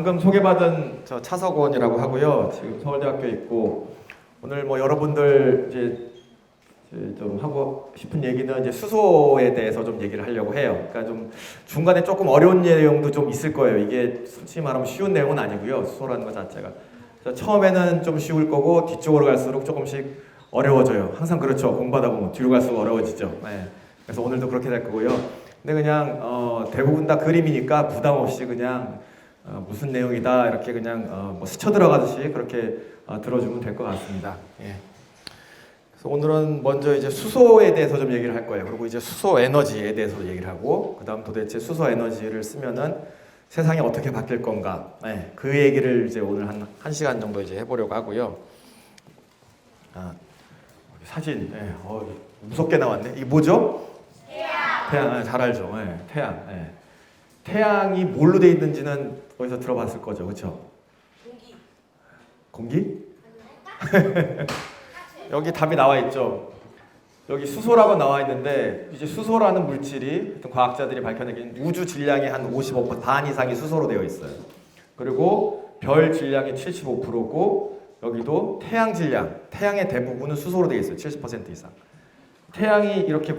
방금 소개받은 저 차석원이라고 하고요. 지금 서울대학교에 있고 오늘 뭐 여러분들 이제 좀 하고 싶은 얘기는 이제 수소에 대해서 좀 얘기를 하려고 해요. 그러니까 좀 중간에 조금 어려운 내용도 좀 있을 거예요. 이게 솔직히 말하면 쉬운 내용은 아니고요. 수소라는 것 자체가. 그래서 처음에는 좀 쉬울 거고 뒤쪽으로 갈수록 조금씩 어려워져요. 항상 그렇죠. 공부하다 보면 뒤로 갈수록 어려워지죠. 네. 그래서 오늘도 그렇게 될 거고요. 근데 그냥 대부분 다 그림이니까 부담 없이 그냥 무슨 내용이다 이렇게 그냥 뭐 스쳐 들어가듯이 그렇게 들어주면 될 것 같습니다. 예. 그래서 오늘은 먼저 이제 수소에 대해서 좀 얘기를 할 거예요. 그리고 이제 수소 에너지에 대해서 얘기를 하고, 그다음 도대체 수소 에너지를 쓰면은 세상이 어떻게 바뀔 건가? 네, 그 얘기를 이제 오늘 한 시간 정도 이제 해보려고 하고요. 사진, 무섭게 나왔네. 이게 뭐죠? 태양, 잘 알죠. 태양. 태양이 뭘로 돼 있는지는 어디서 들어봤을 거죠, 그렇죠? 공기? 여기 답이 나와 있죠. 여기 수소라고 나와 있는데 이제 수소라는 물질이 어떤 과학자들이 밝혀내긴 우주 질량의 한 55% 반 이상이 수소로 되어 있어요. 그리고 별 질량의 75%고 여기도 태양 질량, 태양의 대부분은 수소로 되어 있어요. 70% 이상. 태양이 이렇게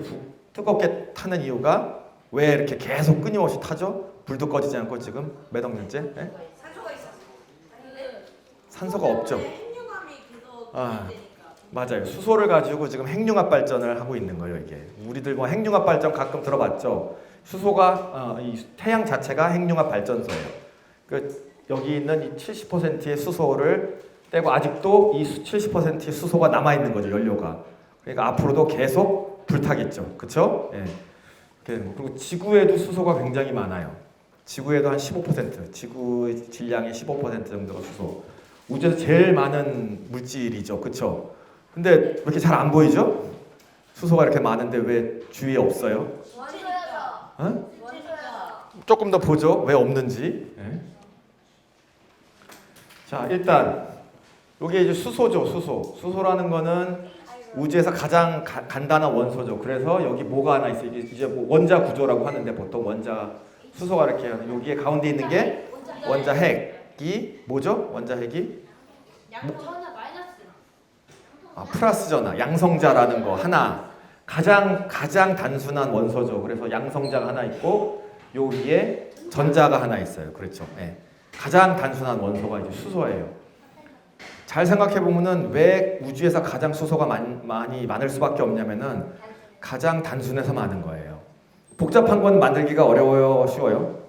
뜨겁게 타는 이유가 왜 이렇게 계속 끊임없이 타죠? 불도 꺼지지 않고 지금 몇 억 년째? 네? 산소가 있었어. 산소가 없죠. 핵융합이 계속 맞아요. 수소를 가지고 지금 핵융합 발전을 하고 있는 거예요. 이게 우리들 뭐 핵융합 발전 가끔 들어봤죠. 수소가 이 태양 자체가 핵융합 발전소예요. 여기 있는 이 70%의 수소를 떼고 아직도 이 70%의 수소가 남아 있는 거죠. 연료가. 그러니까 앞으로도 계속 불타겠죠. 그렇죠? 예. 그리고 지구에도 수소가 굉장히 많아요. 지구에도 한 15%, 지구 질량의 15% 정도가 수소. 우주에서 제일 많은 물질이죠. 그렇죠? 근데 왜 이렇게 잘 안 보이죠? 수소가 이렇게 많은데 왜 주위에 없어요? 어? 조금 더 보죠. 왜 없는지. 네. 자, 일단 이게 이제 수소죠. 수소라는 거는 우주에서 가장 간단한 원소죠. 그래서 여기 뭐가 하나 있어요. 이제 뭐 원자 구조라고 하는데 보통 원자 수소가 이렇게 여기에 가운데 있는 게 원자 핵이 뭐죠? 원자 핵이 플러스전화, 양성자라는 거 하나. 가장 단순한 원소죠. 그래서 양성자가 하나 있고 요 위에 전자가 하나 있어요. 그렇죠. 네. 가장 단순한 원소가 이제 수소예요. 잘 생각해 보면은 왜 우주에서 가장 수소가 많을 수밖에 없냐면은 가장 단순해서 많은 거예요. 복잡한 건 만들기가 어려워요, 쉬워요?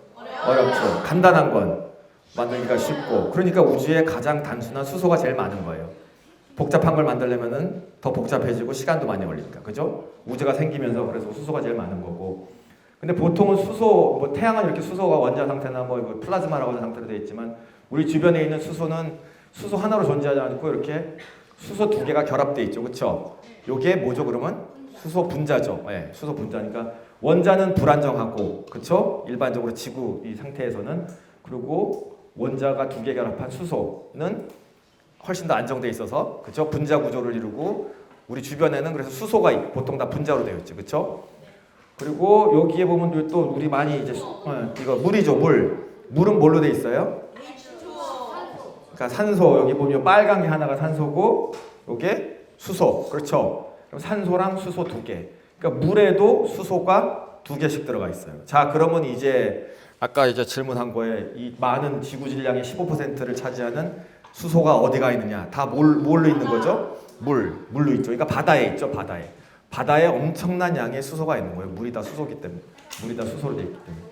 어렵죠. 간단한 건 만들기가 쉽고. 그러니까 우주에 가장 단순한 수소가 제일 많은 거예요. 복잡한 걸 만들려면은 더 복잡해지고 시간도 많이 걸리니까. 그죠? 우주가 생기면서 그래서 수소가 제일 많은 거고. 근데 보통은 뭐 태양은 이렇게 수소가 원자 상태나 뭐 플라즈마라고 하는 상태로 되어 있지만 우리 주변에 있는 수소는 수소 하나로 존재하지 않고 이렇게 수소 두 개가 결합되어 있죠. 그렇죠? 요게 뭐죠, 그러면? 수소 분자죠. 네, 수소 분자니까 원자는 불안정하고, 그렇죠? 일반적으로 지구 이 상태에서는. 그리고 원자가 두 개 결합한 수소는 훨씬 더 안정돼 있어서, 그렇죠? 분자 구조를 이루고 우리 주변에는 그래서 수소가 보통 다 분자로 되어 있죠. 그렇죠? 그리고 여기에 보면 또 우리 많이 이제 이거 물이죠. 물은 뭘로 돼 있어요? 그러니까 산소. 여기 보면 빨간 게 하나가 산소고 요게 수소. 그렇죠? 그럼 산소랑 수소 두 개. 그러니까 물에도 수소가 두 개씩 들어가 있어요. 자, 그러면 이제 아까 이제 질문한 거에 이 많은 지구 질량의 15%를 차지하는 수소가 어디가 있느냐? 다 뭘로 있는 거죠? 물로 있죠. 그러니까 바다에 있죠. 바다에 엄청난 양의 수소가 있는 거예요. 물이 다 수소기 때문에. 물이 다 수소로 되어 있기 때문에.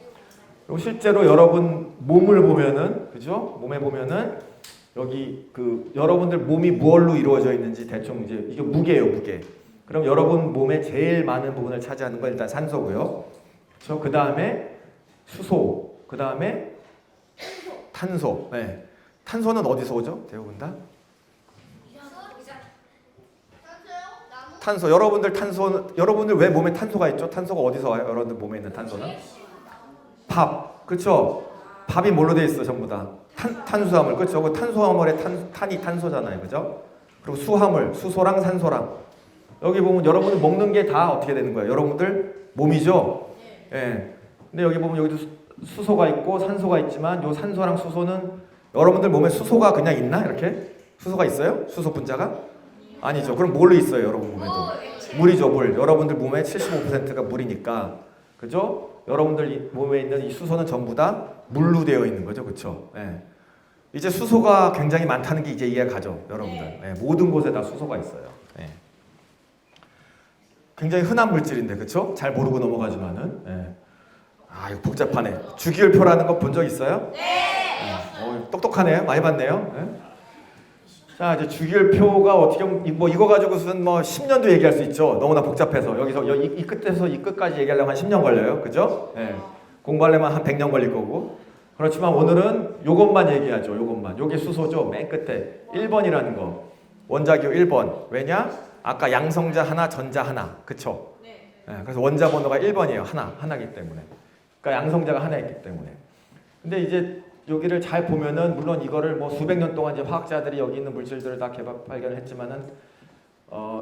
그리고 실제로 여러분 몸을 보면은, 그죠? 몸에 보면은 여기 여러분들 몸이 뭘로 이루어져 있는지 대충 이제 이게 무게예요, 무게. 그럼 여러분 몸에 제일 많은 부분을 차지하는 건 일단 산소고요. 그렇죠? 그 다음에 수소, 그 다음에 탄소. 네. 탄소는 어디서 오죠? 대부분 다? 탄소. 여러분들 왜 몸에 탄소가 있죠? 탄소가 어디서 와요? 여러분들 몸에 있는 탄소는? 밥. 그렇죠? 밥이 뭘로 돼 있어, 전부 다? 탄수화물. 그렇죠? 그 탄수화물의 탄이 탄소잖아요. 그죠? 그리고 수화물, 수소랑 산소랑. 여기 보면 여러분들 먹는 게 다 어떻게 되는 거예요? 여러분들 몸이죠? 예. 근데 여기 보면 여기도 수소가 있고 산소가 있지만 요 산소랑 수소는 여러분들 몸에 수소가 그냥 있나 이렇게? 수소가 있어요? 수소 분자가? 아니죠. 그럼 뭘로 있어요, 여러분 몸에도? 물이죠, 물. 여러분들 몸의 75%가 물이니까, 그죠? 여러분들 몸에 있는 이 수소는 전부 다 물로 되어 있는 거죠, 그렇죠? 예. 이제 수소가 굉장히 많다는 게 이제 이해가 가죠, 여러분들. 예, 모든 곳에 다 수소가 있어요. 예. 굉장히 흔한 물질인데, 그렇죠? 잘 모르고 넘어가지만은. 예. 아, 이거 복잡하네. 주기율표라는 거 본 적 있어요? 네. 똑똑하네요. 많이 봤네요. 예. 자, 이제 주기율표가 어떻게 뭐 이거 가지고서는 뭐 10년도 얘기할 수 있죠. 너무나 복잡해서 여기서 이 끝에서 이 끝까지 얘기하려면 한 10년 걸려요. 그죠? 예. 공부하려면 한 100년 걸릴 거고. 그렇지만 오늘은 요것만 얘기하죠. 요것만. 요게 수소죠. 맨 끝에 1번이라는 거. 원자기호 1번. 왜냐? 아까 양성자 하나, 전자 하나. 그쵸? 네. 예. 그래서 원자 번호가 1번이에요. 하나기 때문에. 그러니까 양성자가 하나였기 때문에. 근데 이제 여기를 잘 보면은 물론 이거를 뭐 수백 년 동안 이제 화학자들이 여기 있는 물질들을 다 발견했지만은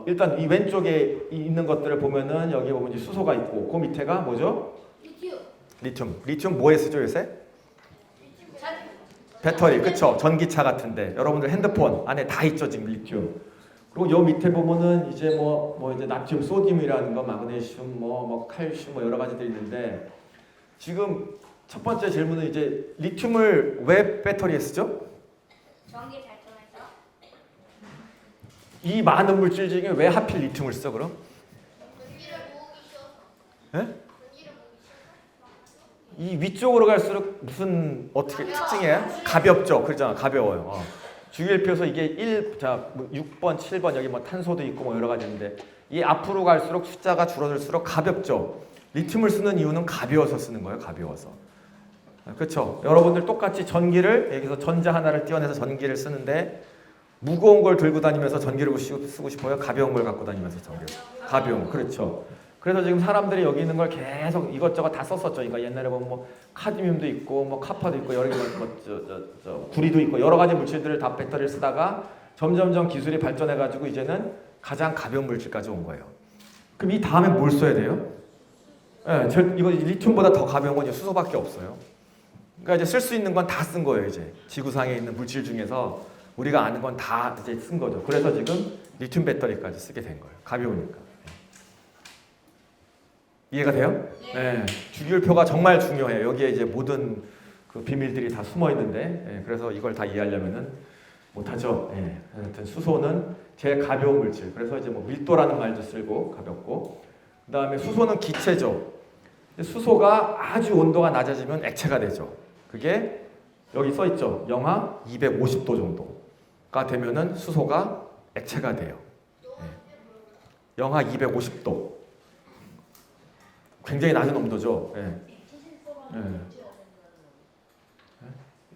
일단 이 왼쪽에 있는 것들을 보면은 여기 보면 이제 수소가 있고 그 밑에가 뭐죠? 리튬 뭐에 쓰죠 요새? 배터리 그쵸? 전기차 같은데 여러분들 핸드폰 안에 다 있죠 지금 리튬. 그리고 요 밑에 보면은 이제 뭐 이제 나트륨, 소듐이라는 거, 마그네슘, 뭐 칼슘 뭐 여러 가지들이 있는데 지금 첫 번째 질문은 이제 리튬을 왜 배터리에 쓰죠? 전기 발전해서 이 많은 물질 중에 왜 하필 리튬을 써 그럼? 전기를 모으기 쉬워서. 예? 전기를 모으기 쉬워서. 이 위쪽으로 갈수록 무슨 어떻게 특징이에요? 가볍죠. 그렇잖아. 가벼워요. 주기율표에서 이게 6번, 7번 여기 뭐 탄소도 있고 뭐 여러 가지 있는데 이 앞으로 갈수록 숫자가 줄어들수록 가볍죠. 리튬을 쓰는 이유는 가벼워서 쓰는 거예요. 가벼워서. 그렇죠. 여러분들 똑같이 전기를 여기서 전자 하나를 떼어내서 전기를 쓰는데 무거운 걸 들고 다니면서 전기를 쓰고 싶어요? 가벼운 걸 갖고 다니면서 전기를. 가벼운 거. 그렇죠. 그래서 지금 사람들이 여기 있는 걸 계속 이것저것 다 썼었죠. 그러니까 옛날에 보면 뭐 카드뮴도 있고 뭐 카파도 있고 여러 개 구리도 있고 여러 가지 물질들을 다 배터리를 쓰다가 점점점 기술이 발전해 가지고 이제는 가장 가벼운 물질까지 온 거예요. 그럼 이 다음에 뭘 써야 돼요? 예, 이거 리튬보다 더 가벼운 건 이제 수소밖에 없어요. 그러니까 이제 쓸 수 있는 건 다 쓴 거예요. 이제 지구상에 있는 물질 중에서 우리가 아는 건 다 이제 쓴 거죠. 그래서 지금 리튬 배터리까지 쓰게 된 거예요. 가벼우니까. 이해가 돼요? 네. 주기율표가 정말 중요해요. 여기에 이제 모든 그 비밀들이 다 숨어 있는데, 그래서 이걸 다 이해하려면은 못하죠. 하여튼 수소는 제일 가벼운 물질. 그래서 이제 뭐 밀도라는 말도 쓰고 가볍고, 그 다음에 수소는 기체죠. 수소가 아주 온도가 낮아지면 액체가 되죠. 그게 여기 써 있죠. 영하 250도 정도가 되면은 수소가 액체가 돼요. 영하 250도. 굉장히 낮은 온도죠.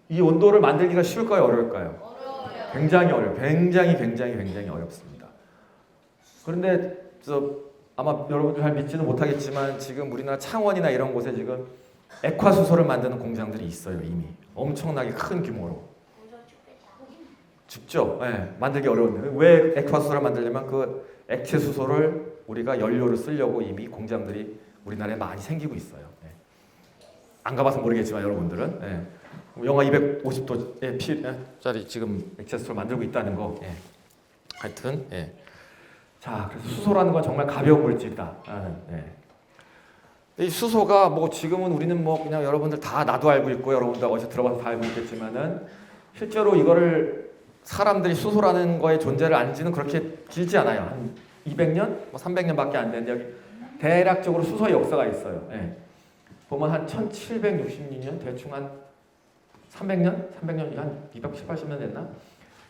이 온도를 만들기가 쉬울까요? 어려울까요? 어려워요. 굉장히 어려워요. 굉장히 어렵습니다. 그런데 아마 여러분들 잘 믿지는 못하겠지만 지금 우리나라 창원이나 이런 곳에 지금 액화수소를 만드는 공장들이 있어요. 이미 엄청나게 큰 규모로. 춥죠? 만들기 어려운데 왜 액화수소를 만들려면 그 액체 수소를 우리가 연료로 쓰려고 이미 공장들이 우리나라에 많이 생기고 있어요. 안 가봐서 모르겠지만 여러분들은 영하 250도짜리 지금 액체 수소를 만들고 있다는 거. 하여튼 자, 그래서 수소라는 건 정말 가벼운 물질이다. 이 수소가 뭐 지금은 우리는 뭐 그냥 여러분들 다 나도 알고 있고 여러분들 어디서 들어봐서 다 알고 있겠지만은 실제로 이거를 사람들이 수소라는 거의 존재를 안지는 그렇게 길지 않아요. 한 200년, 뭐 300년밖에 안 되는데 여기 대략적으로 수소의 역사가 있어요. 보면 한 1766년 대충 한 300년 한 280년 됐나?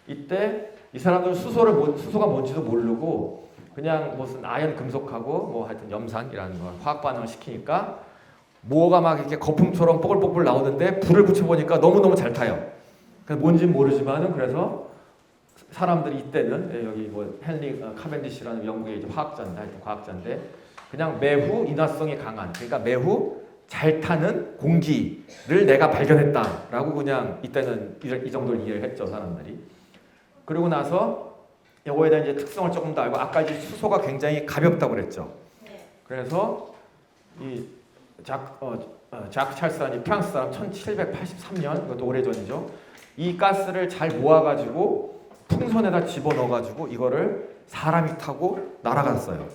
이때 이 사람들은 수소가 뭔지도 모르고 그냥 무슨 아연 금속하고 뭐 하여튼 염산이라는 거 화학 반응을 시키니까 뭐가 막 이렇게 거품처럼 뽀글뽀글 나오는데 불을 붙여보니까 너무너무 잘 타요. 그래서 뭔지는 모르지만은 그래서 사람들이 이때는 여기 뭐 헨리 카벤디시라는 영국의 이제 화학자인데 하여튼 과학자인데 그냥 매우 인화성이 강한 그러니까 매우 잘 타는 공기를 내가 발견했다라고 그냥 이때는 이 정도를 이해를 했죠 사람들이. 그리고 나서 이거에 대한 이제 특성을 조금 더 알고 아까 이제 수소가 굉장히 가볍다고 그랬죠. 그래서 자크 찰스라는 프랑스 사람 1783년 이것도 오래전이죠. 이 가스를 잘 모아가지고 풍선에다 집어넣어가지고 이거를 사람이 타고 날아갔어요.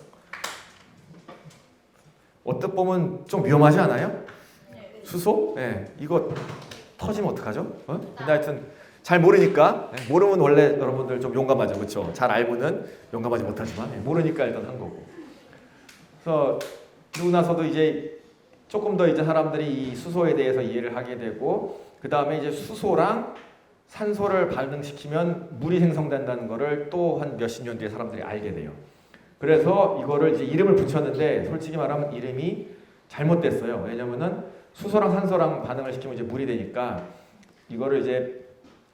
어떻게 보면 좀 위험하지 않아요? 수소? 네, 이거 터지면 어떡하죠? 근데 하여튼 잘 모르니까 모르면 원래 여러분들 좀 용감하죠, 그렇죠? 잘 알고는 용감하지 못하지만 모르니까 일단 한 거고. 그래서 그러고 나서도 이제 조금 더 이제 사람들이 이 수소에 대해서 이해를 하게 되고 그 다음에 이제 수소랑 산소를 반응시키면 물이 생성된다는 거를 또 한 몇십 년 뒤에 사람들이 알게 돼요. 그래서 이거를 이제 이름을 붙였는데 솔직히 말하면 이름이 잘못됐어요. 왜냐면은 수소랑 산소랑 반응을 시키면 이제 물이 되니까 이거를 이제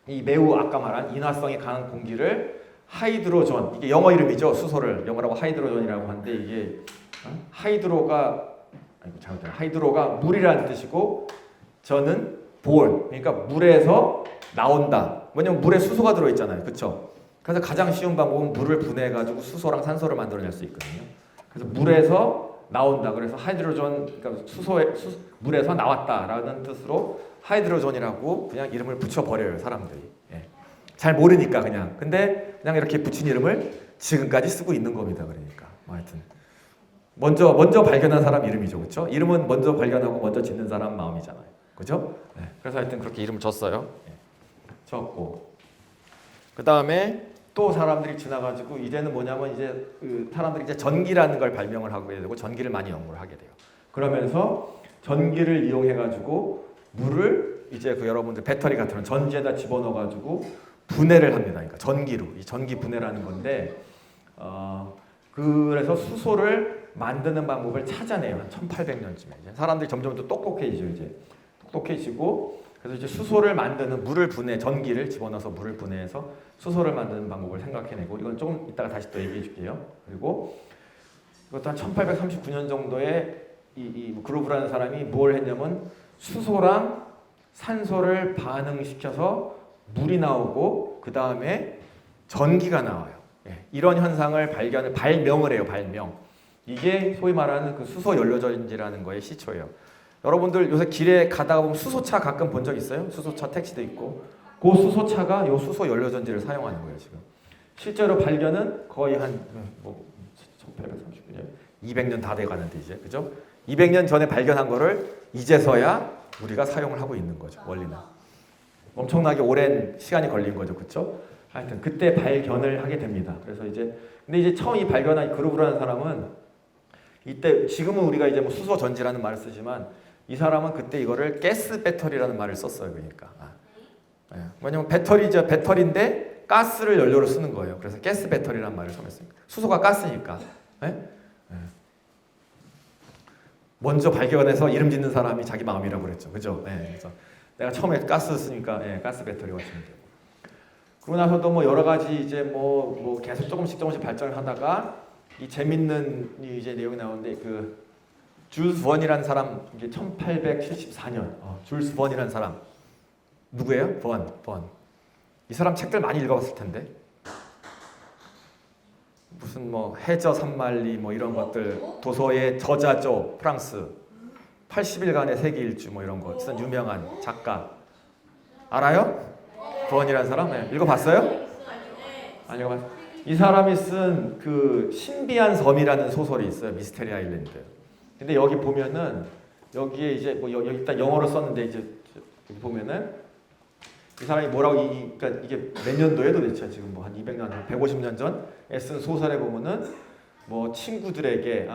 이 매우 아까 말한 인화성이 강한 공기를 하이드로전, 이게 영어 이름이죠. 수소를 영어라고 하이드로전이라고 하는데 이게 하이드로가 물이라는 뜻이고 저는 본, 그러니까 물에서 나온다. 왜냐면 물에 수소가 들어있잖아요. 그렇죠? 그래서 가장 쉬운 방법은 물을 분해해가지고 수소랑 산소를 만들어낼 수 있거든요. 그래서 물에서 나온다. 그래서 하이드로전, 그러니까 물에서 나왔다라는 뜻으로 하이드로전이라고 그냥 이름을 붙여버려요, 사람들이. 예. 잘 모르니까 그냥. 근데 그냥 이렇게 붙인 이름을 지금까지 쓰고 있는 겁니다. 그러니까. 하여튼. 먼저 발견한 사람 이름이죠. 그렇죠? 이름은 먼저 발견하고 먼저 짓는 사람 마음이잖아요. 그죠? 네. 그래서 하여튼 그렇게 이름을 줬어요. 네. 줬고. 그 다음에 또 사람들이 지나가지고 이제는 뭐냐면 이제 사람들이 이제 전기라는 걸 발명을 하게 되고 전기를 많이 연구를 하게 돼요. 그러면서 전기를 이용해가지고 물을 이제 그 여러분들 배터리 같은 전지에다 집어넣어가지고 분해를 합니다. 그러니까 전기로 이 전기 분해라는 건데 그래서 수소를 만드는 방법을 찾아내요. 한 1800년쯤에 사람들이 점점 더 똑똑해지죠. 이제 똑똑해지고 그래서 이제 수소를 만드는 물을 분해 전기를 집어넣어서 물을 분해해서 수소를 만드는 방법을 생각해내고 이건 조금 이따가 다시 또 얘기해 줄게요. 그리고 이것도 한 1839년 정도에 이 그루브라는 사람이 뭘 했냐면 수소랑 산소를 반응시켜서 물이 나오고 그 다음에 전기가 나와요. 예, 이런 현상을 발명을 해요. 발명. 이게 소위 말하는 그 수소 연료전지라는 거의 시초예요. 여러분들 요새 길에 가다가 보면 수소차 가끔 본 적 있어요? 수소차 택시도 있고 그 수소차가 요 수소 연료전지를 사용하는 거예요. 지금 실제로 발견은 거의 한 1839년 200년 다 돼가는데 이제 그죠? 200년 전에 발견한 거를 이제서야 우리가 사용을 하고 있는 거죠. 원리는 엄청나게 오랜 시간이 걸린 거죠. 그렇죠? 하여튼 그때 발견을 하게 됩니다. 그래서 근데 이제 처음 이 발견한 그루브라는 사람은 이때 지금은 우리가 이제 뭐 수소 전지라는 말을 쓰지만 이 사람은 그때 이거를 가스 배터리라는 말을 썼어요. 그러니까 왜냐면 배터리인데 가스를 연료로 쓰는 거예요. 그래서 가스 배터리라는 말을 처음 했으니까 수소가 가스니까. 먼저 발견해서 이름 짓는 사람이 자기 마음이라고 그랬죠. 그죠? 그래서 내가 처음에 가스 쓰니까 가스 배터리가 치면 되고. 그러고 나서도 뭐 여러 가지 이제 뭐 계속 조금씩 발전을 하다가 이 재밌는 이제 내용이 나오는데 그 줄스 번이라는 사람 이게 1874년 줄스 번이라는 사람 누구예요? 번. 이 사람 책들 많이 읽어봤을 텐데 무슨 뭐 해저 산만리 뭐 이런 것들 도서의 저자죠. 프랑스 80일간의 세계 일주 뭐 이런 거 쓴 유명한 작가 알아요? 번이라는 사람? 네. 읽어봤어요? 안 읽어봤어요? 이 사람이 쓴 그 신비한 섬이라는 소설이 있어요. 미스테리 아일랜드. 근데 여기 보면은 여기에 이제 뭐 여기 일단 영어로 썼는데 이제 여기 보면은 이 사람이 뭐라고 그러니까 이게 몇 년도에 도대체 지금 뭐 한 200년, 150년 전에 쓴 소설에 보면은 뭐 친구들에게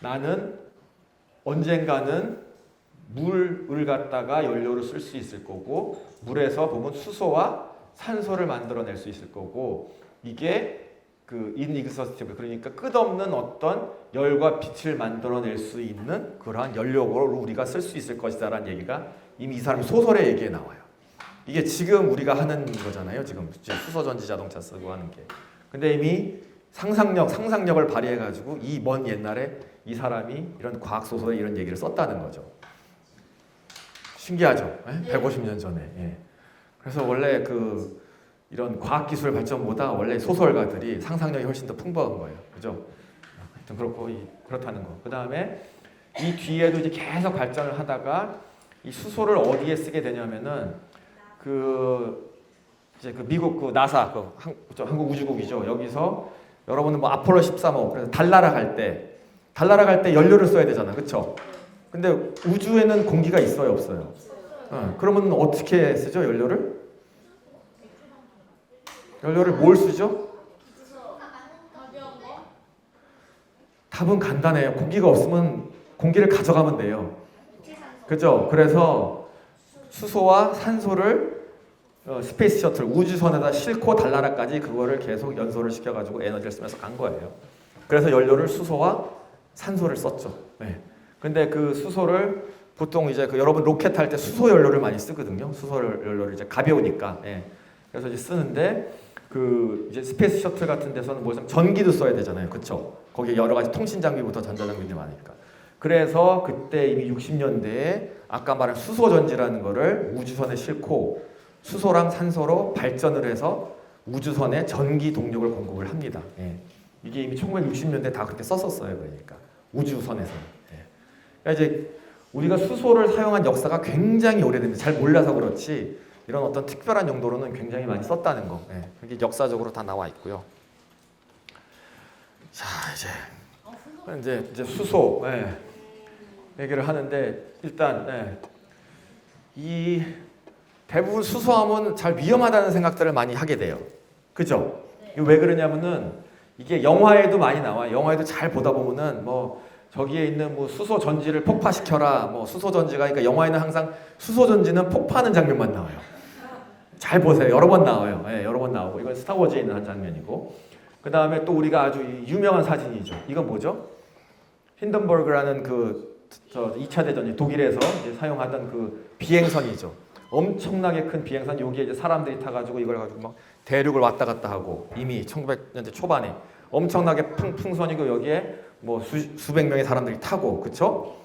나는 언젠가는 물을 갖다가 연료로 쓸 수 있을 거고 물에서 보면 수소와 산소를 만들어낼 수 있을 거고 이게 그 인익서스티브 그러니까 끝없는 어떤 열과 빛을 만들어낼 수 있는 그러한 연료로 우리가 쓸 수 있을 것이다라는 얘기가 이미 이 사람이 소설의 얘기에 나와요. 이게 지금 우리가 하는 거잖아요. 지금 수소전지 자동차 쓰고 하는 게. 근데 이미 상상력을 발휘해가지고 이 먼 옛날에 이 사람이 이런 과학 소설에 이런 얘기를 썼다는 거죠. 신기하죠? 150년 전에. 그래서 원래 이런 과학기술 발전보다 원래 소설가들이 상상력이 훨씬 더 풍부한 거예요. 그죠? 하여튼 그렇다는 거. 그 다음에 이 뒤에도 이제 계속 발전을 하다가 이 수소를 어디에 쓰게 되냐면은 이제 미국 나사 한국 우주국이죠. 여기서 여러분은 뭐 아폴로 13호 그래서 달나라 갈 때 연료를 써야 되잖아, 그렇죠? 근데 우주에는 공기가 있어요, 없어요? 그러면 어떻게 쓰죠, 연료를? 연료를 뭘 쓰죠? 가벼운 거? 답은 간단해요. 공기가 없으면 공기를 가져가면 돼요. 그죠? 그래서 수소와 산소를 스페이스 셔틀 우주선에다 싣고 달나라까지 그거를 계속 연소를 시켜가지고 에너지를 쓰면서 간 거예요. 그래서 연료를 수소와 산소를 썼죠. 네. 근데 그 수소를 보통 이제 여러분 로켓 탈 때 수소 연료를 많이 쓰거든요. 수소 연료를 이제 가벼우니까. 예. 그래서 이제 쓰는데 이제 스페이스 셔틀 같은 데서는 뭐 전기도 써야 되잖아요. 그렇죠? 거기에 여러 가지 통신 장비부터 전자 장비들이 많으니까. 그래서 그때 이미 60년대에 아까 말한 수소 전지라는 거를 우주선에 싣고 수소랑 산소로 발전을 해서 우주선에 전기 동력을 공급을 합니다. 예. 이게 이미 1960년대 다 그렇게 썼었어요. 그러니까 우주선에서. 예. 그러니까 이제 우리가 수소를 사용한 역사가 굉장히 오래됩니다. 잘 몰라서 그렇지 이런 어떤 특별한 용도로는 굉장히 많이 썼다는 거. 예. 그게 역사적으로 다 나와 있고요. 자 이제 수소 얘기를 하는데 일단 이 대부분 수소하면 잘 위험하다는 생각들을 많이 하게 돼요. 그죠? 이거 왜 그러냐면은 이게 영화에도 많이 나와. 영화에도 잘 보다 보면은 뭐 저기에 있는 뭐 수소 전지를 폭파시켜라. 뭐 수소 전지가 그러니까 영화에는 항상 수소 전지는 폭파하는 장면만 나와요. 잘 보세요. 여러 번 나와요. 여러 번 나오고 이건 스타워즈에 있는 한 장면이고. 그 다음에 또 우리가 아주 유명한 사진이죠. 이건 뭐죠? 힌든버그라는 2차 대전 독일에서 이제 사용하던 그 비행선이죠. 엄청나게 큰 비행선 여기에 이제 사람들이 타가지고 이걸 가지고 막 대륙을 왔다 갔다 하고 이미 1900년대 초반에 엄청나게 풍선이고 여기에 뭐 수백 명의 사람들이 타고 그쵸?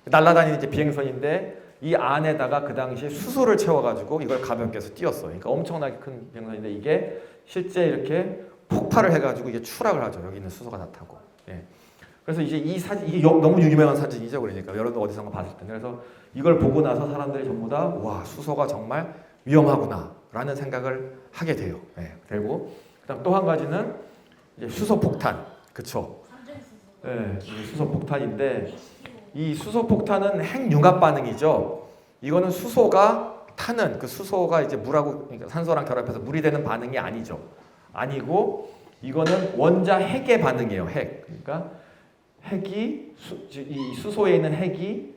날아다니는 이제 비행선인데 이 안에다가 그 당시에 수소를 채워가지고 이걸 가볍게 해서 띄웠어요. 그러니까 엄청나게 큰 비행선인데 이게 실제 이렇게 폭발을 해가지고 이게 추락을 하죠. 여기 있는 수소가 다 타고. 예. 그래서 이제 이 사진 이게 너무 유명한 사진이죠. 그러니까 여러분들 어디선가 봤을 때 그래서 이걸 보고 나서 사람들이 전부 다 와 수소가 정말 위험하구나라는 생각을 하게 돼요. 되고 그다음 또 한 가지는 이제 수소 폭탄, 그렇죠? 수소 폭탄인데 이 수소 폭탄은 핵융합 반응이죠. 이거는 수소가 타는 수소가 이제 물하고 그러니까 산소랑 결합해서 물이 되는 반응이 아니죠. 아니고 이거는 원자 핵의 반응이에요. 핵. 그러니까 핵이 이 수소에 있는 핵이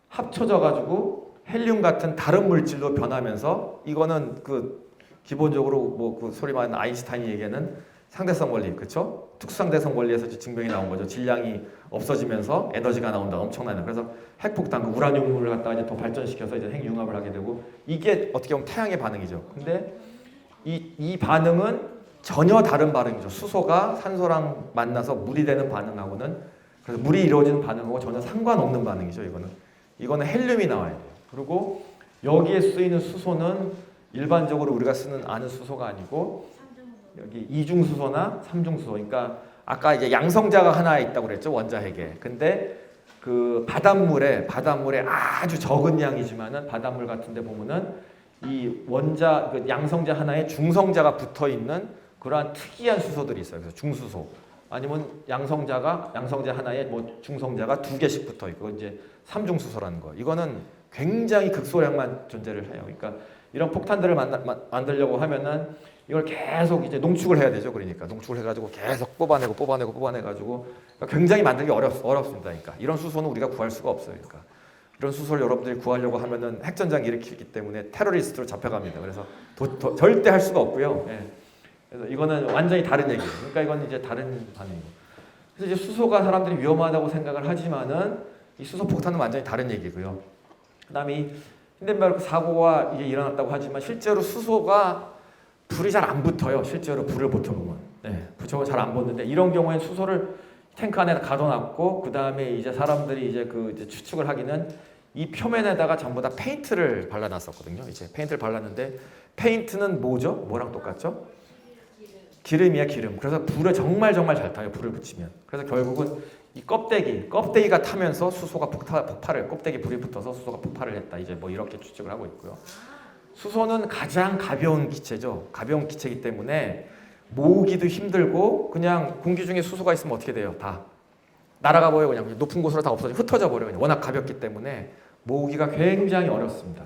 합쳐져 가지고 헬륨 같은 다른 물질로 변하면서 이거는 기본적으로 뭐 소리 많은 아인슈타인이 얘기하는 상대성 원리, 그렇죠? 특수상대성 원리에서 증명이 나온 거죠. 질량이 없어지면서 에너지가 나온다. 엄청나는. 그래서 핵폭탄, 우라늄을 갖다가 이제 더 발전시켜서 이제 핵융합을 하게 되고 이게 어떻게 보면 태양의 반응이죠. 근데 이 반응은 전혀 다른 반응이죠. 수소가 산소랑 만나서 물이 되는 반응하고는 그래서 물이 이루어지는 반응하고 전혀 상관없는 반응이죠. 이거는 헬륨이 나와야 돼요. 그리고 여기에 쓰이는 수소는 일반적으로 우리가 아는 수소가 아니고 여기 이중수소나 삼중수소. 그러니까 아까 이제 양성자가 하나 있다고 그랬죠. 원자핵에. 근데 바닷물에 아주 적은 양이지만은 바닷물 같은 데 보면은 이 양성자 하나에 중성자가 붙어 있는 그러한 특이한 수소들이 있어요. 그래서 중수소. 아니면 양성자 하나에 뭐 중성자가 2개씩 붙어 있고 이제 삼중수소라는 거. 이거는 굉장히 극소량만 존재를 해요. 그러니까 이런 폭탄들을 만들려고 하면은 이걸 계속 이제 농축을 해야 되죠. 그러니까 농축을 해가지고 계속 뽑아내가지고 굉장히 만들기 어렵습니다. 그러니까 이런 수소는 우리가 구할 수가 없어요. 그러니까 이런 수소를 여러분들이 구하려고 하면은 핵전쟁 일으키기 때문에 테러리스트로 잡혀갑니다. 그래서 절대 할 수가 없고요. 그래서 이거는 완전히 다른 얘기예요. 그러니까 이건 이제 다른 반응이고. 그래서 이제 수소가 사람들이 위험하다고 생각을 하지만은 이 수소 폭탄은 완전히 다른 얘기고요. 그다음에 이 힌덴베르크 사고가 이게 일어났다고 하지만 실제로 수소가 불이 잘 안 붙어요. 실제로 불을 붙어보면. 붙여서 잘 안 붙는데 이런 경우에는 수소를 탱크 안에 가둬놨고 그 다음에 이제 사람들이 이제 이제 추측을 하기는 이 표면에다가 전부 다 페인트를 발라놨었거든요. 이제 페인트를 발랐는데 페인트는 뭐죠? 뭐랑 똑같죠? 기름이야, 기름. 그래서 불을 정말 잘 타요. 불을 붙이면. 그래서 결국은 이 껍데기가 타면서 수소가 폭발을 껍데기 불이 붙어서 수소가 폭발을 했다. 이제 뭐 이렇게 추측을 하고 있고요. 수소는 가장 가벼운 기체죠. 가벼운 기체이기 때문에 모으기도 힘들고 그냥 공기 중에 수소가 있으면 어떻게 돼요? 다 날아가 버려요. 그냥 높은 곳으로 다 없어져 흩어져 버려요. 그냥 워낙 가볍기 때문에 모으기가 굉장히 어렵습니다.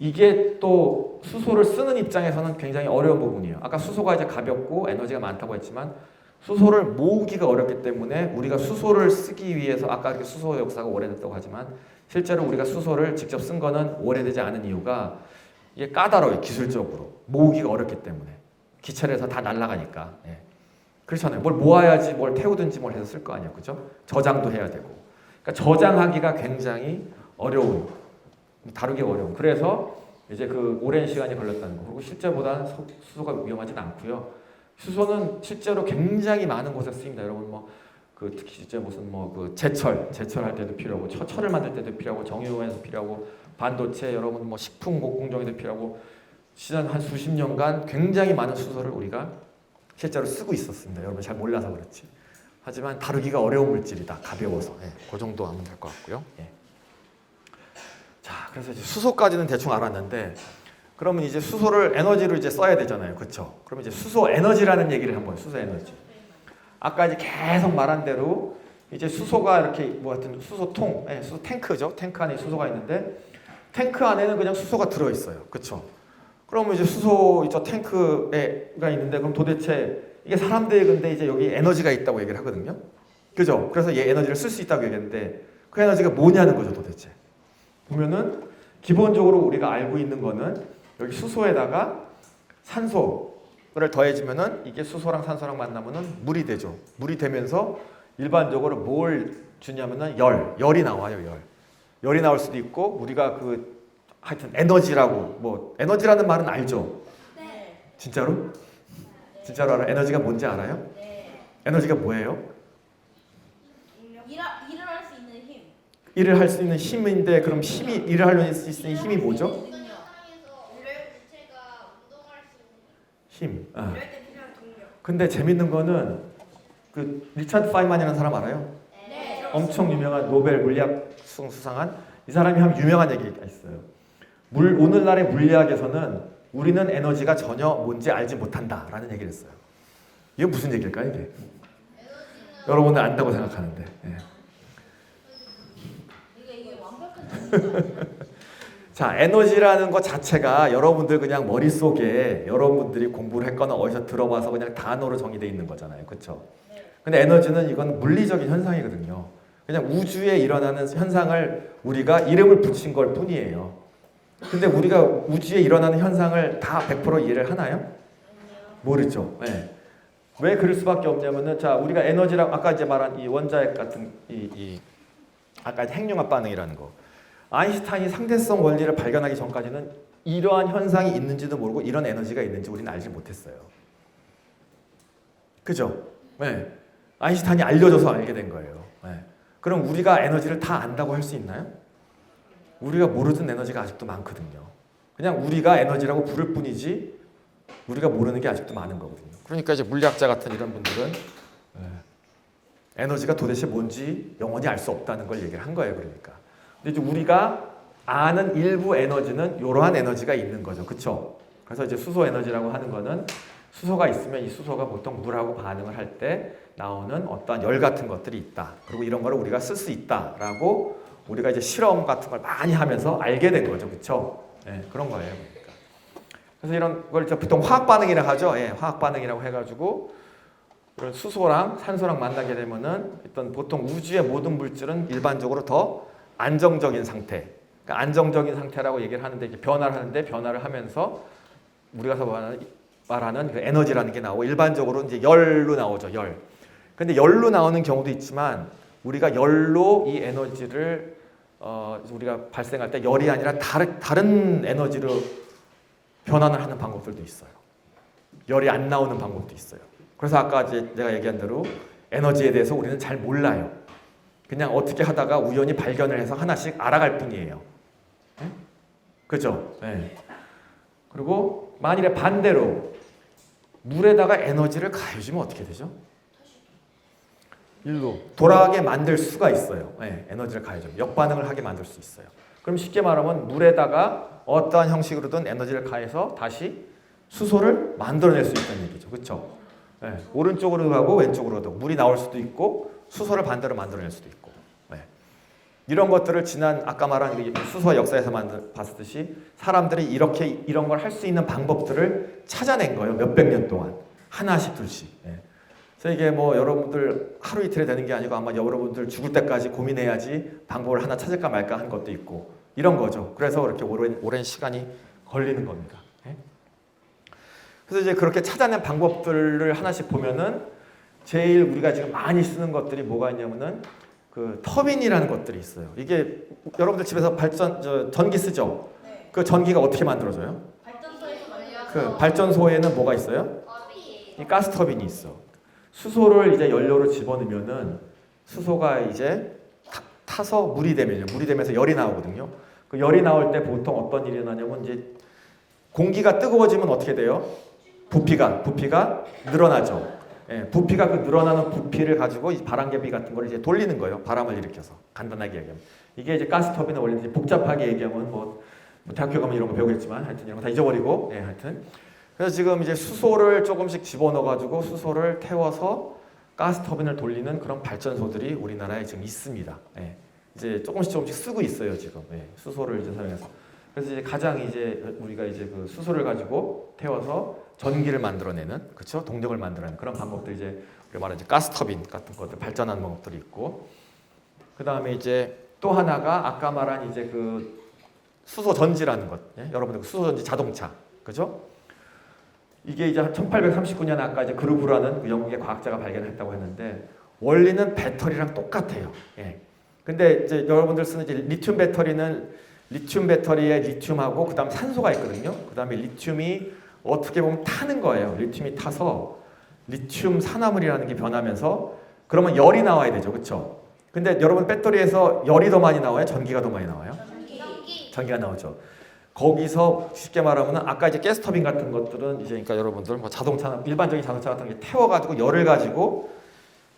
이게 또 수소를 쓰는 입장에서는 굉장히 어려운 부분이에요. 아까 수소가 이제 가볍고 에너지가 많다고 했지만 수소를 모으기가 어렵기 때문에 우리가 수소를 쓰기 위해서 아까 이렇게 수소 역사가 오래됐다고 하지만 실제로 우리가 수소를 직접 쓴 거는 오래되지 않은 이유가 이게 까다로워요. 기술적으로 모으기가 어렵기 때문에 기체를 해서 다 날아가니까. 예. 그렇잖아요. 뭘 모아야지 뭘 태우든지 뭘 해서 쓸 거 아니에요. 그죠? 저장도 해야 되고. 그러니까 저장하기가 굉장히 어려운, 다루기 어려운. 그래서 이제 그 오랜 시간이 걸렸다는 거. 그리고 실제보다는 수소가 위험하진 않고요. 수소는 실제로 굉장히 많은 곳에 쓰입니다. 여러분 그 특히 이제 무슨 그 제철할 때도 필요하고 철을 만들 때도 필요하고 정유에서 필요하고 반도체 여러분 식품 공정에도 필요하고 지난 한 수십 년간 굉장히 많은 수소를 우리가 실제로 쓰고 있었습니다. 여러분 잘 몰라서 그렇지. 하지만 다루기가 어려운 물질이다. 가벼워서. 예, 그 정도 하면 될 것 같고요. 예. 자, 그래서 이제 수소까지는 대충 알았는데 그러면 이제 수소를 에너지로 이제 써야 되잖아요. 그렇죠? 그러면 이제 수소 에너지라는 얘기를 한번 수소 에너지. 아까 이제 계속 말한 대로 이제 수소가 이렇게 하여튼 수소통, 수소 탱크죠. 탱크 안에 수소가 있는데 탱크 안에는 그냥 수소가 들어 있어요. 그렇죠? 그러면 이제 수소 저 탱크가 있는데 그럼 도대체 이게 사람들이 근데 이제 여기 에너지가 있다고 얘기를 하거든요. 그죠? 그래서 얘 에너지를 쓸 수 있다고 얘기했는데 그 에너지가 뭐냐는 거죠, 도대체. 보면은 기본적으로 우리가 알고 있는 거는 여기 수소에다가 산소를 더해지면은 이게 수소랑 산소랑 만나면은 물이 되죠. 물이 되면서 일반적으로 뭘 주냐면은 열이 나와요, 열이 나올 수도 있고 우리가 하여튼 에너지라고 에너지라는 말은 알죠? 네. 진짜로? 진짜로 알아요? 에너지가 뭔지 알아요? 네. 에너지가 뭐예요? 일을 할 수 있는 힘. 일을 할 수 있는 힘인데 그럼 일을 할 수 있는 힘이 뭐죠? 어떤 현상에서 물체가 운동할 수 있는 힘. 이럴 때 필요한 동력. 근데 재밌는 거는 그 리차드 파이만이라는 사람 알아요? 네. 엄청 유명한 노벨 물리학 수상한 이 사람이 한 유명한 얘기가 있어요. 오늘날의 물리학에서는 우리는 에너지가 전혀 뭔지 알지 못한다라는 얘기를 했어요. 이게 무슨 얘기일까요, 이게? 여러분들 안다고 생각하는데. 예. 이게 완벽한 정리가 자, 에너지라는 것 자체가 여러분들 그냥 머릿속에 여러분들이 공부를 했거나 어디서 들어봐서 그냥 단어로 정의되어 있는 거잖아요. 그렇죠? 근데 에너지는 이건 물리적인 현상이거든요. 그냥 우주에 일어나는 현상을 우리가 이름을 붙인 걸 뿐이에요. 근데 우리가 우주에 일어나는 현상을 다 100% 이해를 하나요? 모르죠. 네. 왜 그럴 수밖에 없냐면은 자, 우리가 에너지랑 아까 이제 말한 이 원자핵 같은 아까 핵융합 반응이라는 거. 아인슈타인이 상대성 원리를 발견하기 전까지는 이러한 현상이 있는지도 모르고 이런 에너지가 있는지 우리는 알지 못했어요. 그죠? 네. 아인슈타인이 알려줘서 알게 된 거예요. 네. 그럼 우리가 에너지를 다 안다고 할 수 있나요? 우리가 모르는 에너지가 아직도 많거든요. 그냥 우리가 에너지라고 부를 뿐이지 우리가 모르는 게 아직도 많은 거거든요. 그러니까 이제 물리학자 같은 이런 분들은 에너지가 도대체 뭔지 영원히 알 수 없다는 걸 얘기를 한 거예요. 그러니까. 근데 이제 우리가 아는 일부 에너지는 이러한 에너지가 있는 거죠. 그렇죠? 그래서 이제 수소 에너지라고 하는 거는 수소가 있으면 이 수소가 보통 물하고 반응을 할 때 나오는 어떠한 열 같은 것들이 있다. 그리고 이런 거를 우리가 쓸 수 있다라고 우리가 이제 실험 같은 걸 많이 하면서 알게 된 거죠. 그렇죠? 네, 그런 거예요. 그러니까. 그래서 이런 걸 보통 화학 반응이라고 하죠. 예, 화학 반응이라고 해가지고 이런 수소랑 산소랑 만나게 되면은 일단 보통 우주의 모든 물질은 일반적으로 더 안정적인 상태. 그러니까 안정적인 상태라고 얘기를 하는데 이렇게 변화를 하는데 변화를 하면서 우리가 말하는 그 에너지라는 게 나오고 일반적으로 이제 열로 나오죠. 열. 근데 열로 나오는 경우도 있지만 우리가 열로 이 에너지를 우리가 발생할 때 열이 아니라 다른 에너지로 변환을 하는 방법들도 있어요. 열이 안 나오는 방법도 있어요. 그래서 아까 제가 얘기한 대로 에너지에 대해서 우리는 잘 몰라요. 그냥 어떻게 하다가 우연히 발견을 해서 하나씩 알아갈 뿐이에요. 네? 그죠? 네. 그리고 만일에 반대로 물에다가 에너지를 가해주면 어떻게 되죠? 일로 돌아가게 만들 수가 있어요. 네, 에너지를 가해줘. 역반응을 하게 만들 수 있어요. 그럼 쉽게 말하면 물에다가 어떠한 형식으로든 에너지를 가해서 다시 수소를 만들어낼 수 있다는 얘기죠. 그렇죠? 네, 오른쪽으로 가고 왼쪽으로도 물이 나올 수도 있고 수소를 반대로 만들어낼 수도 있고. 네. 이런 것들을 지난 아까 말한 수소 역사에서 봤듯이 사람들이 이런 걸 할 수 있는 방법들을 찾아낸 거예요. 몇백 년 동안 하나씩 둘씩. 네. 그래서 이게 뭐 여러분들 하루 이틀에 되는 게 아니고 아마 여러분들 죽을 때까지 고민해야지 방법을 하나 찾을까 말까 한 것도 있고 이런 거죠. 그래서 그렇게 오랜 시간이 걸리는 겁니다. 네? 그래서 이제 그렇게 찾아낸 방법들을 하나씩 보면은 제일 우리가 지금 많이 쓰는 것들이 뭐가 있냐면은 그 터빈이라는 것들이 있어요. 이게 여러분들 집에서 전기 쓰죠? 네. 그 전기가 어떻게 만들어져요? 발전소에서 만들어서 그 발전소에는 뭐가 있어요? 밥이 이 가스 터빈이 있어. 수소를 이제 연료로 집어넣으면은 수소가 이제 타서 물이 되면서 열이 나오거든요. 그 열이 나올 때 보통 어떤 일이 일어나냐면 이제 공기가 뜨거워지면 어떻게 돼요? 부피가 늘어나죠. 예, 부피가 그 늘어나는 부피를 가지고 이 바람개비 같은 걸 이제 돌리는 거예요. 바람을 일으켜서 간단하게 얘기하면 이게 이제 가스 터빈의 원리인데 복잡하게 얘기하면 뭐 대학교 가면 이런 거 배우겠지만 하여튼 이런 거 다 잊어버리고 예, 하여튼 그래서 지금 이제 수소를 조금씩 집어넣어 가지고 수소를 태워서 가스 터빈을 돌리는 그런 발전소들이 우리나라에 지금 있습니다. 예, 이제 조금씩 쓰고 있어요 지금 예, 수소를 이제 사용해서. 그래서 이제 가장 이제 우리가 이제 그 수소를 가지고 태워서 전기를 만들어내는 그렇죠 동력을 만들어내는 그런 방법들이 이제 우리가 말하는 이제 가스 터빈 같은 것들 발전하는 방법들이 있고 그 다음에 이제 또 하나가 아까 말한 이제 그 수소 전지라는 것 예? 여러분들 그 수소 전지 자동차 그죠? 이게 이제 1839년에 아까 이제 그루브라는 그 영국의 과학자가 발견했다고 했는데 원리는 배터리랑 똑같아요. 예. 근데 이제 여러분들 쓰는 이제 리튬 배터리에 리튬하고 그다음 산소가 있거든요. 그다음에 리튬이 어떻게 보면 타는 거예요. 리튬이 타서 리튬 산화물이라는 게 변하면서 그러면 열이 나와야 되죠. 그렇죠? 근데 여러분 배터리에서 열이 더 많이 나와요? 전기가 더 많이 나와요? 전기가 나오죠. 거기서 쉽게 말하면 아까 이제 가스터빈 같은 것들은 이제 그러니까 여러분들 뭐 자동차나 일반적인 자동차 같은 게 태워가지고 열을 가지고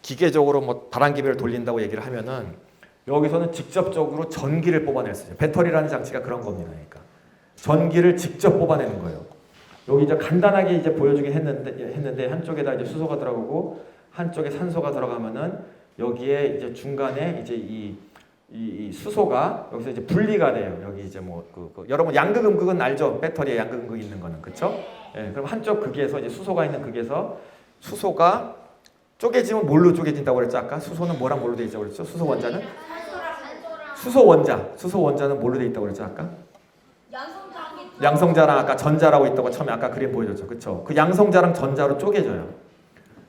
기계적으로 뭐 바람개비를 돌린다고 얘기를 하면은 여기서는 직접적으로 전기를 뽑아낼 수 있어요. 배터리라는 장치가 그런 겁니다. 그러니까 전기를 직접 뽑아내는 거예요. 여기 이제 간단하게 이제 보여주긴 했는데 한쪽에다 이제 수소가 들어가고 한쪽에 산소가 들어가면은 여기에 이제 중간에 이제 이 수소가 여기서 이제 분리가 돼요. 여기 이제 뭐 여러분 양극음극은 알죠? 배터리에 양극음극 있는 거는 그렇죠? 예, 그럼 한쪽 극에서 이제 수소가 있는 극에서 수소가 쪼개지면 뭘로 쪼개진다고 그랬죠? 아까 수소는 뭐랑 뭘로 돼 있다고 그랬죠? 수소 원자는 수소 원자는 뭘로 돼 있다고 그랬죠? 아까 양성자랑 아까 전자라고 있다고 처음에 아까 그림 보여줬죠. 그렇죠? 그 양성자랑 전자로 쪼개져요.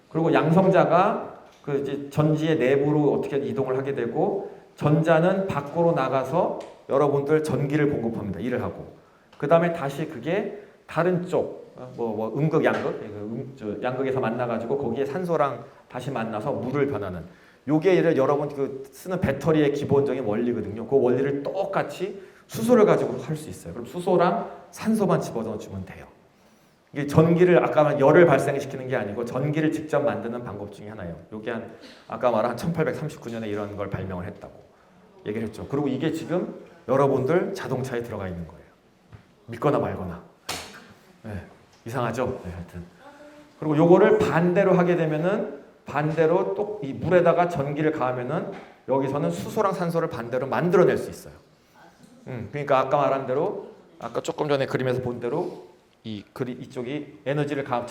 그리고 양성자가 그 이제 전지의 내부로 어떻게 이동을 하게 되고 전자는 밖으로 나가서 여러분들 전기를 공급합니다. 일을 하고. 그 다음에 다시 그게 다른 쪽, 음극, 양극, 양극에서 만나가지고 거기에 산소랑 다시 만나서 물을 변하는. 요게 여러분 그 쓰는 배터리의 기본적인 원리거든요. 그 원리를 똑같이 수소를 가지고 할 수 있어요. 그럼 수소랑 산소만 집어넣어주면 돼요. 이게 전기를 아까 말한 열을 발생시키는 게 아니고 전기를 직접 만드는 방법 중에 하나예요. 요게 아까 말한 1839년에 이런 걸 발명을 했다고 얘기를 했죠. 그리고 이게 지금 여러분들 자동차에 들어가 있는 거예요. 믿거나 말거나. 네, 이상하죠? 네, 하여튼. 그리고 요거를 반대로 하게 되면은 반대로 또 이 물에다가 전기를 가하면은 여기서는 수소랑 산소를 반대로 만들어낼 수 있어요. 그러니까 아까 말한 대로 아까 조금 전에 그림에서 본 대로 이쪽이 에너지랑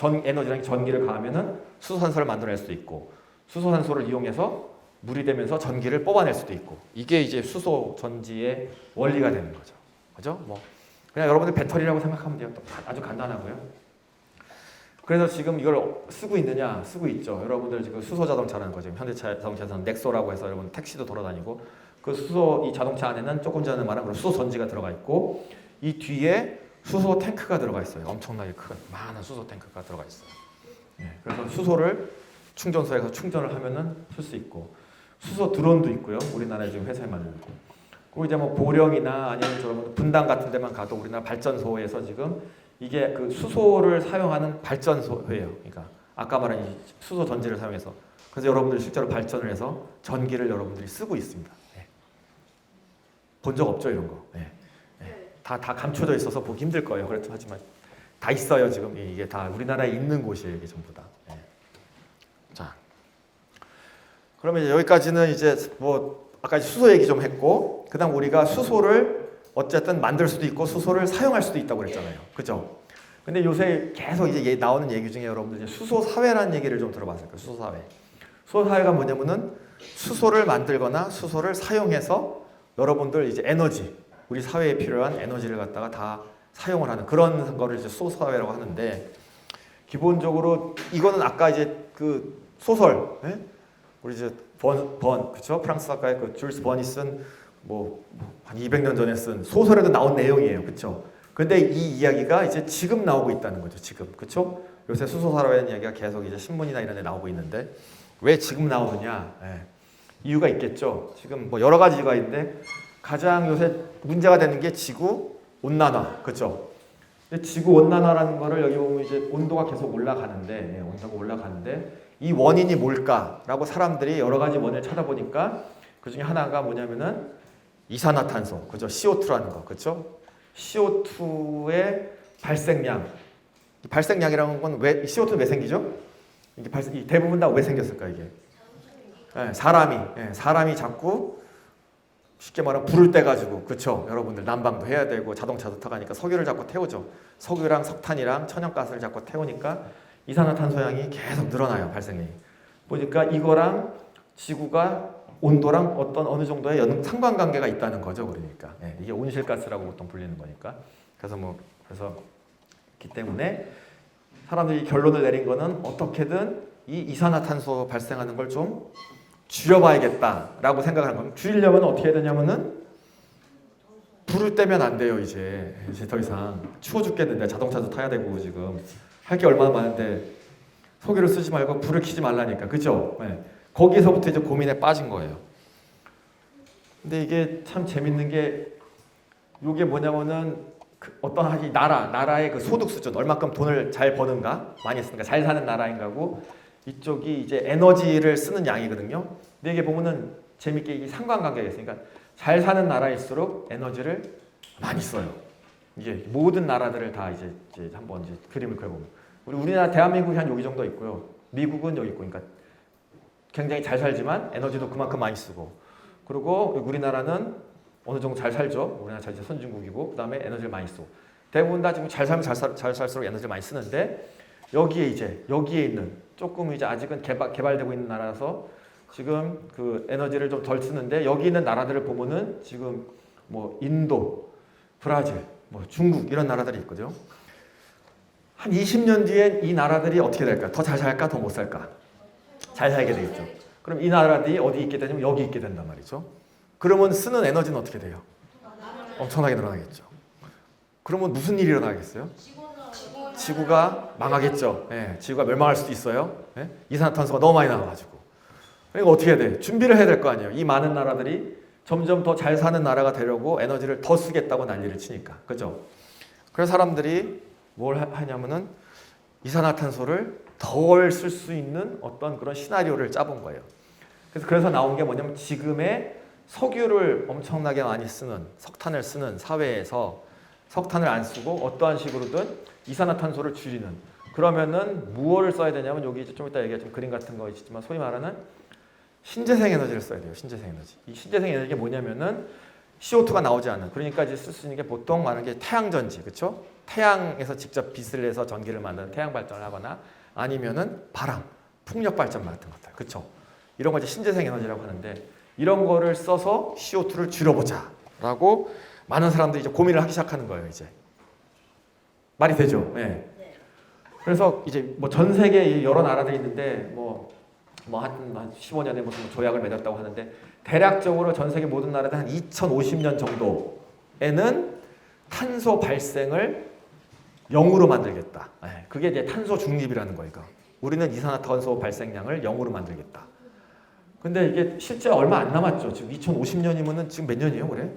전기를 가하면은 수소산소를 만들어낼 수도 있고 수소산소를 이용해서 물이 되면서 전기를 뽑아낼 수도 있고 이게 이제 수소 전지의 원리가 되는 거죠. 그죠? 뭐 그냥 여러분들 배터리라고 생각하면 돼요. 아주 간단하고요. 그래서 지금 이걸 쓰고 있느냐? 쓰고 있죠. 여러분들 지금 수소 자동차라는 거죠. 현대차 자동차에서는 넥소라고 해서 여러분 택시도 돌아다니고 그 수소 이 자동차 안에는 조금 전에 말한 그런 수소 전지가 들어가 있고 이 뒤에 수소 탱크가 들어가 있어요. 엄청나게 큰 많은 수소 탱크가 들어가 있어요. 예, 그래서 수소를 충전소에서 충전을 하면은 쓸 수 있고 수소 드론도 있고요. 우리나라에 지금 회사에 만들고 그리고 이제 뭐 보령이나 아니면 여러분 분당 같은 데만 가도 우리나라 발전소에서 지금 이게 그 수소를 사용하는 발전소예요. 그러니까 아까 말한 이 수소 전지를 사용해서 그래서 여러분들이 실제로 발전을 해서 전기를 여러분들이 쓰고 있습니다. 예. 본 적 없죠 이런 거. 예. 예. 다 감춰져 있어서 보기 힘들 거예요. 그렇죠. 하지만 다 있어요 지금. 이게 다 우리나라에 있는 곳이에요. 이게 전부 다. 예. 자, 그러면 이제 여기까지는 이제 뭐 아까 수소 얘기 좀 했고, 그다음 우리가 수소를 어쨌든 만들 수도 있고 수소를 사용할 수도 있다고 그랬잖아요. 그죠? 근데 요새 계속 이제 나오는 얘기 중에 여러분들 이제 수소 사회라는 얘기를 좀 들어봤을 거예요. 수소 사회. 수소 사회가 뭐냐면은 수소를 만들거나 수소를 사용해서 여러분들 이제 에너지, 우리 사회에 필요한 에너지를 갖다가 다 사용을 하는 그런 거를 이제 수소 사회라고 하는데, 기본적으로 이거는 아까 이제 그 소설, 예? 우리 이제 그렇죠? 프랑스 작가의 그 줄스 번이 쓴 뭐 한 200년 전에 쓴 소설에도 나온 내용이에요. 그렇죠? 근데 이 이야기가 이제 지금 나오고 있다는 거죠. 지금. 그렇죠? 요새 수소사라는 이야기가 계속 이제 신문이나 이런 데 나오고 있는데 왜 지금 나오느냐? 예. 이유가 있겠죠. 지금 뭐 여러 가지 이유가 있는데 가장 요새 문제가 되는 게 지구 온난화. 그렇죠? 근데 지구 온난화라는 거를 여기 보면 이제 온도가 계속 올라가는데, 예, 온도가 올라가는데 이 원인이 뭘까라고 사람들이 여러 가지 원인을 찾아보니까 그 중에 하나가 뭐냐면은 이산화탄소, 그죠? CO2라는 거, 그렇죠? CO2의 발생량. 이 발생량이라는 건 왜 CO2는 왜 생기죠? 이게 대부분 다 왜 생겼을까 이게? 네, 사람이 자꾸 쉽게 말하면 불을 떼 가지고, 그렇죠? 여러분들 난방도 해야 되고 자동차도 타가니까 석유를 자꾸 태우죠. 석유랑 석탄이랑 천연가스를 자꾸 태우니까 이산화탄소량이 계속 늘어나요, 발생량이. 보니까 이거랑 지구가 온도랑 어느 정도의 상관관계가 있다는 거죠, 그러니까. 예, 이게 온실가스라고 보통 불리는 거니까. 그래서 기 때문에 사람들이 결론을 내린 거는 어떻게든 이 이산화탄소 발생하는 걸 좀 줄여봐야겠다라고 생각하는 겁니다. 줄이려면 어떻게 해야 되냐면은 불을 떼면 안 돼요, 이제 더 이상. 추워 죽겠는데 자동차도 타야 되고 지금 할 게 얼마나 많은데 석유를 쓰지 말고 불을 켜지 말라니까, 그죠? 네. 거기서부터 이제 고민에 빠진 거예요. 근데 이게 참 재밌는 게 이게 뭐냐면은 어떤 나라의 그 소득 수준, 얼마큼 돈을 잘 버는가, 많이 쓰는가, 잘 사는 나라인가고, 이쪽이 이제 에너지를 쓰는 양이거든요. 근데 이게 보면은 재밌게 이게 상관관계가 있으니까 잘 사는 나라일수록 에너지를 많이 써요. 이게 모든 나라들을 다 이제 한번 이제 그림을 그려보면 우리나라 대한민국이 한 여기 정도 있고요. 미국은 여기 있고, 그러니까 굉장히 잘 살지만 에너지도 그만큼 많이 쓰고, 그리고 우리나라는 어느 정도 잘 살죠. 우리나라 잘 선진국이고, 그다음에 에너지를 많이 쓰고, 대부분 다 지금 잘 살면 잘 살수록 에너지를 많이 쓰는데 여기에 있는 조금 이제 아직은 개발되고 있는 나라라서 지금 그 에너지를 좀 덜 쓰는데, 여기 있는 나라들을 보면은 지금 뭐 인도, 브라질, 뭐 중국 이런 나라들이 있거든요. 한 20년 뒤엔 이 나라들이 어떻게 될까? 더 잘 살까? 더 못 살까? 잘 살게 되겠죠. 그럼 이 나라들이 어디 있게 되냐면 여기 있게 된단 말이죠. 그러면 쓰는 에너지는 어떻게 돼요? 엄청나게 늘어나겠죠. 그러면 무슨 일이 일어나겠어요? 지구가 망하겠죠. 예, 지구가 멸망할 수도 있어요. 예? 이산화탄소가 너무 많이 나와가지고. 그러니까 어떻게 해야 돼? 준비를 해야 될 거 아니에요. 이 많은 나라들이 점점 더 잘 사는 나라가 되려고 에너지를 더 쓰겠다고 난리를 치니까. 그죠? 그래서 사람들이 뭘 하냐면은 이산화탄소를 덜 쓸 수 있는 어떤 그런 시나리오를 짜본 거예요. 그래서 나온 게 뭐냐면 지금의 석유를 엄청나게 많이 쓰는, 석탄을 쓰는 사회에서 석탄을 안 쓰고 어떠한 식으로든 이산화탄소를 줄이는, 그러면은 무엇을 써야 되냐면 여기 이제 좀 이따 얘기할 그림 같은 거 있지만 소위 말하는 신재생 에너지를 써야 돼요. 신재생 에너지. 이 신재생 에너지가 뭐냐면은 CO2가 나오지 않는, 그러니까 이제 쓸 수 있는 게 보통 많은 게 태양전지, 그렇죠? 태양에서 직접 빛을 내서 전기를 만드는 태양 발전을 하거나 아니면은 바람, 풍력 발전 같은 것들, 그렇죠? 이런 거 이제 신재생 에너지라고 하는데, 이런 거를 써서 CO2를 줄여보자라고 많은 사람들이 이제 고민을 하기 시작하는 거예요. 이제 말이 되죠? 네. 그래서 이제 뭐 전 세계 여러 나라들이 있는데 한 15년에 무슨 조약을 맺었다고 하는데, 대략적으로 전 세계 모든 나라들 한 2050년 정도에는 탄소 발생을 0으로 만들겠다. 그게 이제 탄소 중립이라는 거니까. 우리는 이산화탄소 발생량을 0으로 만들겠다. 근데 이게 실제 얼마 안 남았죠. 지금 2050년이면은 지금 몇 년이에요, 올해?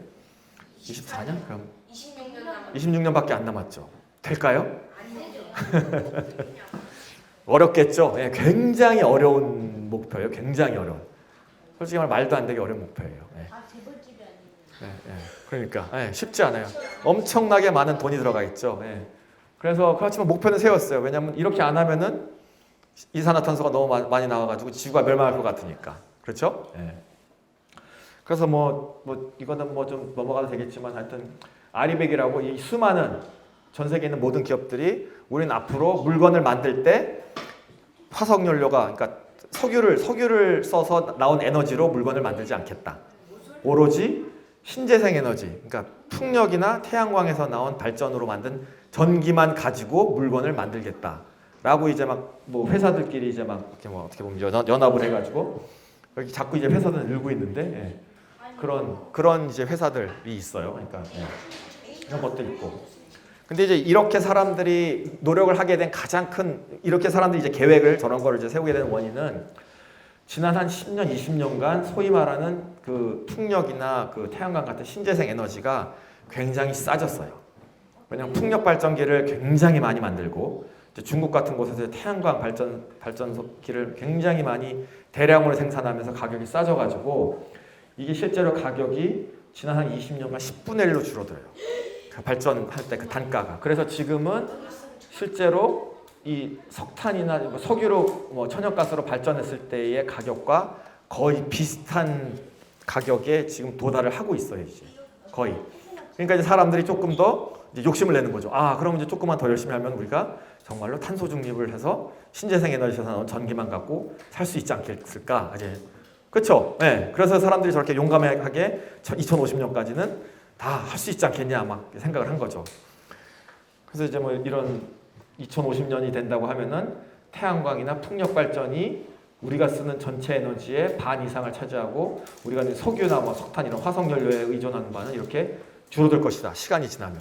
24년? 그럼 26년 남았 26년밖에 안 남았죠. 될까요? 안 되죠. 어렵겠죠. 예, 굉장히 어려운 목표예요. 굉장히 어려운. 솔직히 말 말도 안 되게 어려운 목표예요. 예. 아 재벌집이 아니고. 예, 예. 그러니까 쉽지 않아요. 엄청나게 많은 돈이 들어가 있죠. 예. 그래서 그렇지만 목표는 세웠어요. 왜냐하면 이렇게 안 하면은 이산화탄소가 너무 많이 나와가지고 지구가 멸망할 것 같으니까. 그렇죠? 예. 그래서 뭐 이거는 뭐 좀 넘어가도 되겠지만 하여튼 아리백이라고 이 수많은 전 세계에 있는 모든 기업들이 우리는 앞으로 물건을 만들 때 화석연료가 그러니까 석유를 써서 나온 에너지로 물건을 만들지 않겠다. 오로지 신재생 에너지, 그러니까 풍력이나 태양광에서 나온 발전으로 만든 전기만 가지고 물건을 만들겠다라고 이제 막 뭐 회사들끼리 이제 막 이렇게 뭐 어떻게 보면 연합을 해가지고 여기 자꾸 이제 회사들은 늘고 있는데 그런 이제 회사들이 있어요. 그러니까 이런 것도 있고. 근데 이제 이렇게 사람들이 노력을 하게 된 가장 큰 이렇게 사람들이 이제 계획을 저런 거를 이제 세우게 된 원인은 지난 한 10년, 20년간 소위 말하는 그 풍력이나 그 태양광 같은 신재생 에너지가 굉장히 싸졌어요. 왜냐하면 풍력 발전기를 굉장히 많이 만들고 이제 중국 같은 곳에서 태양광 발전소기를 굉장히 많이 대량으로 생산하면서 가격이 싸져가지고 이게 실제로 가격이 지난 한 20년간 10분의 1로 줄어들어요. 그 발전할 때 그 단가가. 그래서 지금은 실제로 이 석탄이나 석유로 뭐 천연가스로 발전했을 때의 가격과 거의 비슷한 가격에 지금 도달을 하고 있어요, 이제. 거의. 그러니까 이제 사람들이 조금 더 이제 욕심을 내는 거죠. 아, 그럼 이제 조금만 더 열심히 하면 우리가 정말로 탄소 중립을 해서 신재생 에너지에서 나온 전기만 갖고 살 수 있지 않겠을까? 이제 그렇죠? 네. 그래서 사람들이 저렇게 용감하게 2050년까지는 다 할 수 있지 않겠냐 막 생각을 한 거죠. 그래서 이제 뭐 이런 2050년이 된다고 하면은 태양광이나 풍력 발전이 우리가 쓰는 전체 에너지의 반 이상을 차지하고 우리가 이제 석유나 뭐 석탄 이런 화석 연료에 의존하는 바는 이렇게 줄어들 것이다. 시간이 지나면.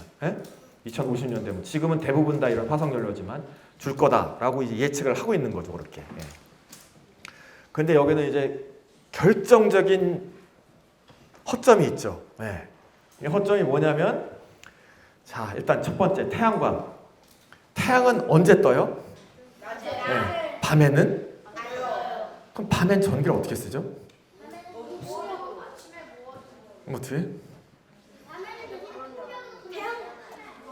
2050년 되면 지금은 대부분 다 이런 화석 연료지만 줄 거다라고 이제 예측을 하고 있는 거죠, 그렇게. 근데 여기는 이제 결정적인 허점이 있죠. 이 허점이 뭐냐면 자, 일단 첫 번째 태양광. 태양은 언제 떠요? 밤에는? 그럼 밤엔 전기를 어떻게 쓰죠? 어떻게?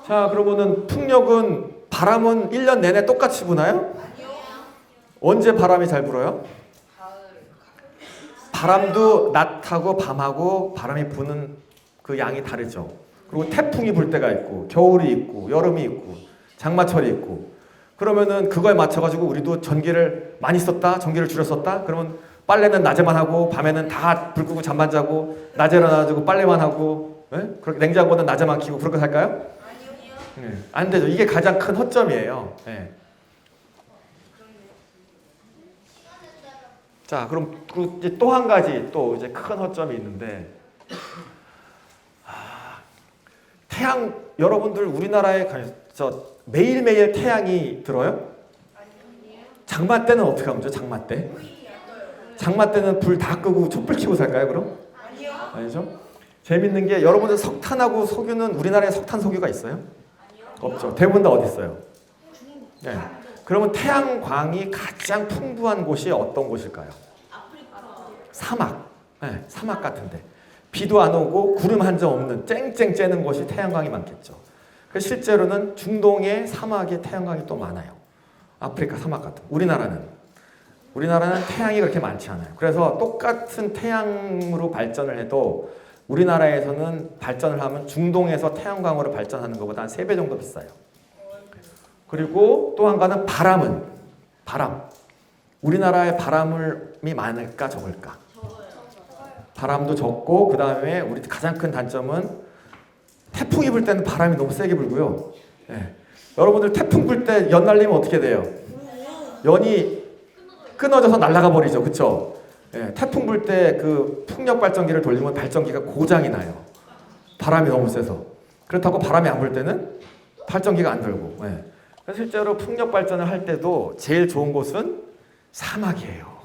자, 그러면은 풍력은 바람은 1년 내내 똑같이 부나요? 언제 바람이 잘 불어요? 바람도 낮하고 밤하고 바람이 부는 그 양이 다르죠. 그리고 태풍이 불 때가 있고 겨울이 있고 여름이 있고 장마철이 있고 그러면은 그거에 맞춰가지고 우리도 전기를 많이 썼다, 전기를 줄였었다. 그러면 빨래는 낮에만 하고 밤에는 다 불 끄고 잠만 자고 낮에 일어나가지고 빨래만 하고 그렇게 냉장고는 낮에만 켜고 그렇게 살까요? 아니요. 안 되죠. 이게 가장 큰 허점이에요. 자, 그럼 이제 또 한 가지 또 이제 큰 허점이 있는데 태양 여러분들 우리나라에 매일매일 태양이 들어요? 장마 때는 어떻게 하면 좋죠? 장마 때? 장마 때는 불 다 끄고 촛불 켜고 살까요, 그럼? 아니죠? 재밌는 게 여러분들 석탄하고 석유는 우리나라에 석탄 석유가 있어요? 없죠. 대부분 다 어디 있어요? 그러면 태양광이 가장 풍부한 곳이 어떤 곳일까요? 사막. 사막 같은데. 비도 안 오고 구름 한 점 없는 쨍쨍 쬐는 곳이 태양광이 많겠죠. 그래서 실제로는 중동의 사막에 태양광이 또 많아요. 아프리카 사막 같은. 우리나라는 태양이 그렇게 많지 않아요. 그래서 똑같은 태양으로 발전을 해도 우리나라에서는 발전을 하면 중동에서 태양광으로 발전하는 것보다 한 3배 정도 비싸요. 그리고 또 한 가지는 바람. 우리나라에 바람이 많을까 적을까? 바람도 적고 그 다음에 우리 가장 큰 단점은 태풍이 불 때는 바람이 너무 세게 불고요. 여러분들 태풍 불 때 연 날리면 어떻게 돼요? 연이 끊어져서 날아가 버리죠. 그렇죠? 태풍 불 때 그 풍력 발전기를 돌리면 발전기가 고장이 나요. 바람이 너무 세서. 그렇다고 바람이 안 불 때는 발전기가 안 돌고. 그래서 실제로 풍력 발전을 할 때도 제일 좋은 곳은 사막이에요.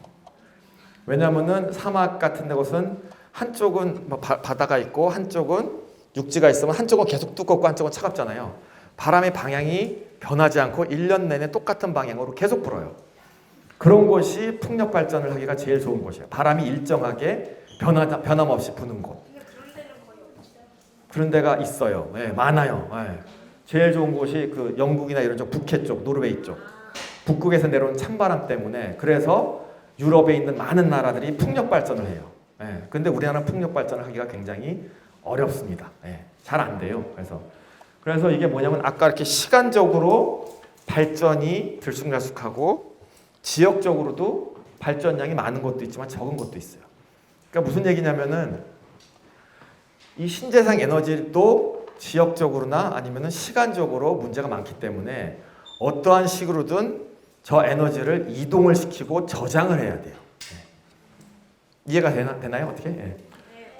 왜냐하면은 사막 같은 곳은 한쪽은 바다가 있고 한쪽은 육지가 있으면 한쪽은 계속 두껍고 한쪽은 차갑잖아요. 바람의 방향이 변하지 않고 1년 내내 똑같은 방향으로 계속 불어요. 그런 곳이 풍력 발전을 하기가 제일 좋은 곳이에요. 바람이 일정하게 변함없이 부는 곳. 근데 그런 데는 거의 없죠. 그런 데가 있어요. 예, 많아요. 예. 제일 좋은 곳이 그 영국이나 이런 쪽 북해 쪽, 노르웨이 쪽. 북극에서 내려온 찬바람 때문에 그래서 유럽에 있는 많은 나라들이 풍력 발전을 해요. 예. 근데 우리나라는 풍력 발전을 하기가 굉장히 어렵습니다. 예. 잘 안 돼요. 그래서 이게 뭐냐면 아까 이렇게 시간적으로 발전이 들쑥날쑥하고 지역적으로도 발전량이 많은 것도 있지만 적은 것도 있어요. 그러니까 무슨 얘기냐면은 이 신재생 에너지도 지역적으로나 아니면은 시간적으로 문제가 많기 때문에 어떠한 식으로든 저 에너지를 이동을 시키고 저장을 해야 돼요. 이해가 되나요? 어떻게? 예.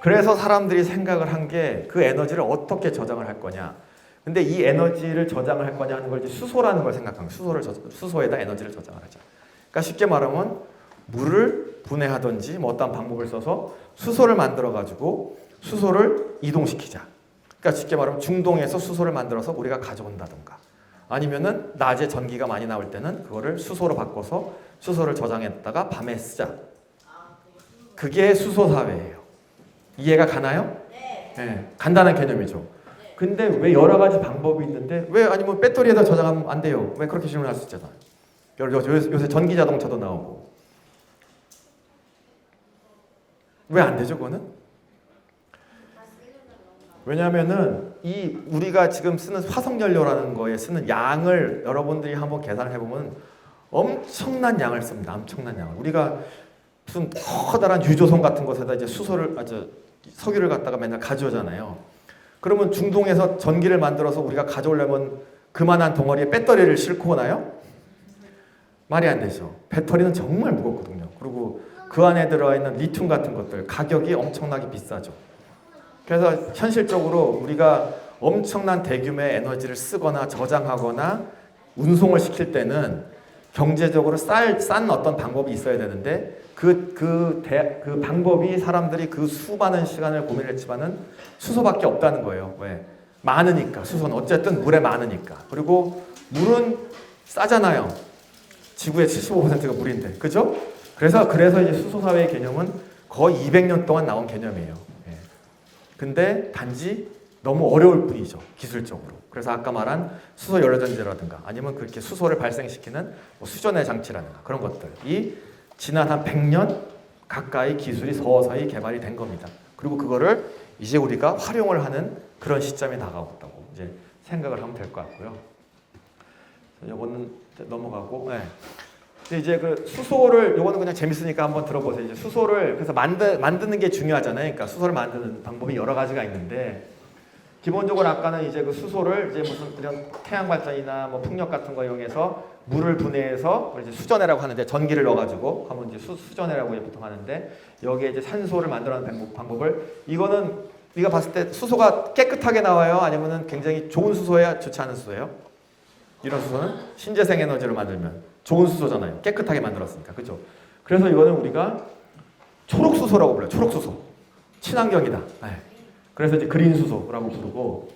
그래서 사람들이 생각을 한 게 그 에너지를 어떻게 저장을 할 거냐. 근데 이 에너지를 저장을 할 거냐 하는 걸 이제 수소라는 걸 생각하면 수소에다 에너지를 저장을 하죠. 그러니까 쉽게 말하면 물을 분해하든지 뭐 어떤 방법을 써서 수소를 만들어 가지고 수소를 이동시키자. 그러니까 쉽게 말하면 중동에서 수소를 만들어서 우리가 가져온다든가 아니면은 낮에 전기가 많이 나올 때는 그거를 수소로 바꿔서 수소를 저장했다가 밤에 쓰자. 그게 수소 사회예요. 이해가 가나요? 네. 간단한 개념이죠. 근데 왜 여러 가지 방법이 있는데 왜 아니면 배터리에다 저장하면 안 돼요? 왜 그렇게 질문할 수 있잖아요. 요새 전기 자동차도 나오고 왜 안 되죠? 그거는? 왜냐하면은 이 우리가 지금 쓰는 화석연료라는 거에 쓰는 양을 여러분들이 한번 계산을 해보면 엄청난 양을 씁니다. 엄청난 양을. 우리가 무슨 커다란 유조선 같은 곳에다 이제 석유를 갖다가 맨날 가져오잖아요. 그러면 중동에서 전기를 만들어서 우리가 가져오려면 그만한 덩어리에 배터리를 싣고 오나요? 말이 안 되죠. 배터리는 정말 무겁거든요. 그리고 그 안에 들어있는 리튬 같은 것들 가격이 엄청나게 비싸죠. 그래서 현실적으로 우리가 엄청난 대규모의 에너지를 쓰거나 저장하거나 운송을 시킬 때는 경제적으로 싼 어떤 방법이 있어야 되는데 그 방법이 사람들이 그 수많은 시간을 고민했지만은 수소밖에 없다는 거예요. 왜? 많으니까. 수소는 어쨌든 물에 많으니까. 그리고 물은 싸잖아요. 지구의 75%가 물인데. 그죠? 그래서 이제 수소 사회의 개념은 거의 200년 동안 나온 개념이에요. 예. 근데 단지 너무 어려울 뿐이죠. 기술적으로. 그래서 아까 말한 수소 연료전지라든가 아니면 그렇게 수소를 발생시키는 뭐 수전의 장치라든가 그런 것들이 지난 한 100년 가까이 기술이 서서히 개발이 된 겁니다. 그리고 그거를 이제 우리가 활용을 하는 그런 시점에 나가고 있다고 이제 생각을 하면 될 것 같고요. 이거는 넘어가고, 네. 이제 그 수소를 요거는 그냥 재밌으니까 한번 들어보세요. 이제 수소를 그래서 만드는 게 중요하잖아요. 그러니까 수소를 만드는 방법이 여러 가지가 있는데 기본적으로 아까는 이제 그 수소를 이제 무슨 이런 태양 발전이나 뭐 풍력 같은 거 이용해서 물을 분해해서 이제 수전해라고 하는데 전기를 넣어가지고 하면 이제 수전해라고 보통 하는데 여기에 이제 산소를 만들어내는 방법을 이거는 우리가 봤을 때 수소가 깨끗하게 나와요? 아니면은 굉장히 좋은 수소예요? 좋지 않은 수소예요? 이런 수소는 신재생 에너지를 만들면 좋은 수소잖아요. 깨끗하게 만들었으니까. 그죠? 그래서 이거는 우리가 초록수소라고 불러요. 초록수소. 친환경이다. 네. 그래서 이제 그린 수소라고 부르고,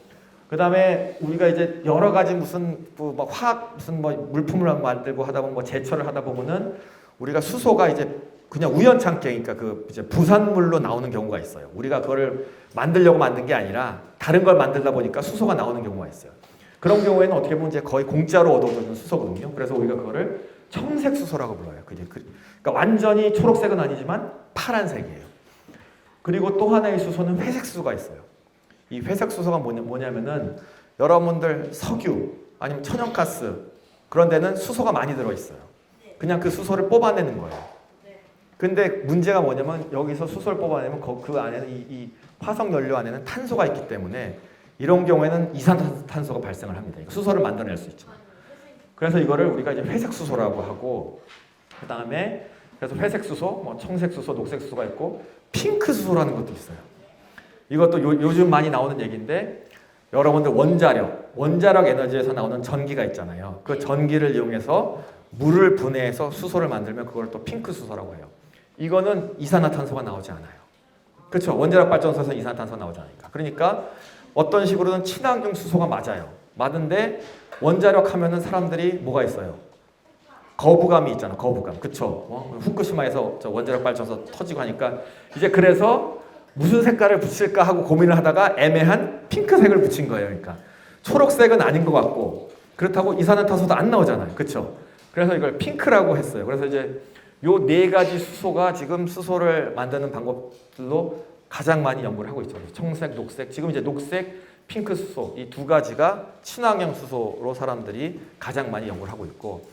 그 다음에 우리가 이제 여러 가지 무슨 뭐 화학 무슨 뭐 물품을 만들고 하다 보면 뭐 제철을 하다 보면은 우리가 수소가 이제 그냥 우연찮게 그러니까 그 이제 부산물로 나오는 경우가 있어요. 우리가 그거를 만들려고 만든 게 아니라 다른 걸 만들다 보니까 수소가 나오는 경우가 있어요. 그런 경우에는 어떻게 보면 이제 거의 공짜로 얻어오는 수소거든요. 그래서 우리가 그거를 청색 수소라고 불러요. 그러니까 완전히 초록색은 아니지만 파란색이에요. 그리고 또 하나의 수소는 회색 수소가 있어요. 이 회색 수소가 뭐냐면은 여러분들 석유 아니면 천연가스 그런 데는 수소가 많이 들어있어요. 그냥 그 수소를 뽑아내는 거예요. 근데 문제가 뭐냐면 여기서 수소를 뽑아내면 그 안에는 이 화석 연료 안에는 탄소가 있기 때문에 이런 경우에는 이산탄소가 발생을 합니다. 수소를 만들어낼 수 있지만. 그래서 이거를 우리가 이제 회색 수소라고 하고 그 다음에 그래서 회색 수소, 뭐 청색 수소, 녹색 수소가 있고 핑크 수소라는 것도 있어요. 이것도 요즘 많이 나오는 얘기인데 여러분들 원자력 에너지에서 나오는 전기가 있잖아요. 그 전기를 이용해서 물을 분해해서 수소를 만들면 그걸 또 핑크 수소라고 해요. 이거는 이산화탄소가 나오지 않아요. 그렇죠? 원자력 발전소에서 이산화탄소가 나오지 않으니까. 그러니까 어떤 식으로든 친환경 수소가 맞아요. 많은데 원자력 하면은 사람들이 뭐가 있어요? 거부감이 있잖아. 거부감. 그쵸? 후쿠시마에서 저 원자력 발전소 터지고 하니까 이제 그래서 무슨 색깔을 붙일까 하고 고민을 하다가 애매한 핑크색을 붙인 거예요. 그러니까 초록색은 아닌 것 같고 그렇다고 이산화탄소도 안 나오잖아요. 그쵸? 그래서 이걸 핑크라고 했어요. 그래서 이제 요 네 가지 수소가 지금 수소를 만드는 방법들로 가장 많이 연구를 하고 있죠. 청색, 녹색. 지금 이제 녹색, 핑크 수소 이 두 가지가 친환경 수소로 사람들이 가장 많이 연구를 하고 있고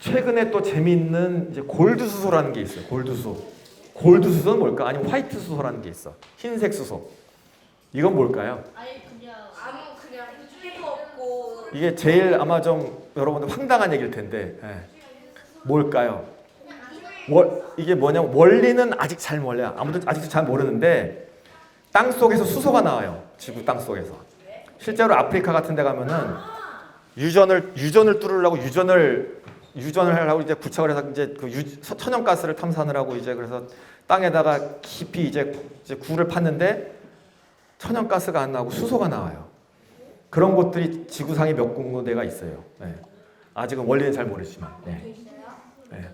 최근에 또 재미있는 이제 골드 수소라는 게 있어요. 골드 수소. 골드 수소는 뭘까? 아니면 화이트 수소라는 게 있어. 흰색 수소. 이건 뭘까요? 아예 그냥 아무 그냥 필요 없고 이게 제일 아마 좀 여러분들 황당한 얘기일 텐데 뭘까요? 이게 뭐냐면 원리는 아직 잘 몰라요. 아무도 아직도 잘 모르는데 땅 속에서 수소가 나와요. 지구 땅 속에서. 실제로 아프리카 같은 데 가면은 유전을 뚫으려고 유전을 하려고 이제 부착을 해서 이제 그 천연가스를 탐사하느라고 이제 그래서 땅에다가 깊이 이제 굴을 팠는데 천연가스가 안 나오고 수소가 나와요. 그런 곳들이 지구상에 몇 군데가 있어요. 네. 아직은 원리는 잘 모르지만. 네. 네.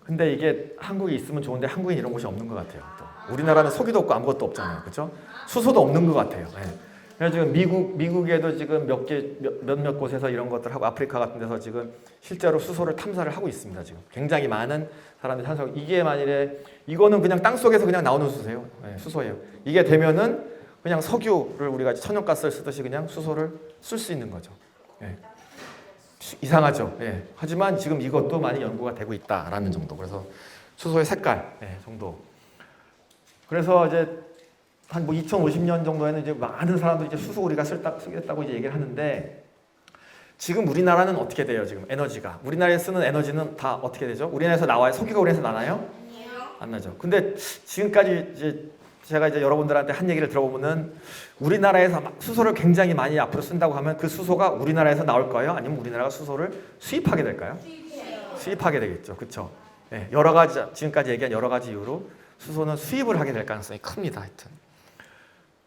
근데 이게 한국에 있으면 좋은데 한국엔 이런 곳이 없는 것 같아요. 또. 우리나라는 석유도 없고 아무것도 없잖아요. 그렇죠? 수소도 없는 것 같아요. 네. 그래서 지금 미국에도 지금 몇몇 곳에서 이런 것들 하고 아프리카 같은 데서 지금 실제로 수소를 탐사를 하고 있습니다. 지금 굉장히 많은 사람들이 탐사하고 이게 만일에 이거는 그냥 땅 속에서 그냥 나오는 수소예요. 네, 수소예요. 이게 되면은 그냥 석유를 우리가 천연가스를 쓰듯이 그냥 수소를 쓸 수 있는 거죠. 네. 이상하죠. 예. 하지만 지금 이것도 많이 연구가 되고 있다라는 정도. 그래서 수소의 색깔 정도. 그래서 이제 한 뭐 2050년 정도에는 이제 많은 사람들이 이제 수소 우리가 쓰겠다고 이제 얘기를 하는데 지금 우리나라는 어떻게 돼요? 지금 에너지가 우리나라에 쓰는 에너지는 다 어떻게 되죠? 우리나라에서 나와요? 석유가 우리나라에서 나나요? 안 나죠. 근데 지금까지 이제 제가 이제 여러분들한테 한 얘기를 들어보면은 우리나라에서 수소를 굉장히 많이 앞으로 쓴다고 하면 그 수소가 우리나라에서 나올까요? 아니면 우리나라가 수소를 수입하게 될까요? 수입하게 되겠죠. 그렇죠? 네, 여러 가지 지금까지 얘기한 여러 가지 이유로 수소는 수입을 하게 될 가능성이 큽니다. 하여튼.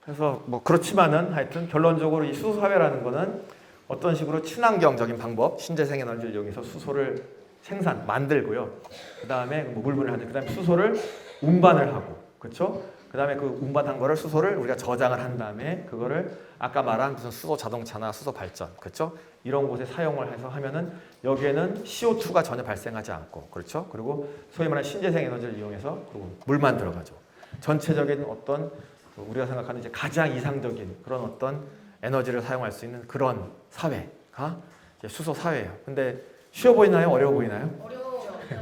그래서 뭐 그렇지만은 하여튼 결론적으로 이 수소 사회라는 거는 어떤 식으로 친환경적인 방법, 신재생 에너지를 이용해서 수소를 만들고요. 그다음에 뭐 물분을 하는 그다음에 수소를 운반을 하고. 그렇죠? 그다음에 그 운반한 거를 수소를 우리가 저장을 한 다음에 그거를 아까 말한 무슨 수소 자동차나 수소 발전, 그렇죠? 이런 곳에 사용을 해서 하면은 여기에는 CO2가 전혀 발생하지 않고, 그렇죠? 그리고 소위 말하는 신재생 에너지를 이용해서 그리고 물만 들어가죠. 전체적인 어떤 우리가 생각하는 이제 가장 이상적인 그런 어떤 에너지를 사용할 수 있는 그런 사회가 이제 수소 사회예요. 근데 쉬워 보이나요? 어려워 보이나요?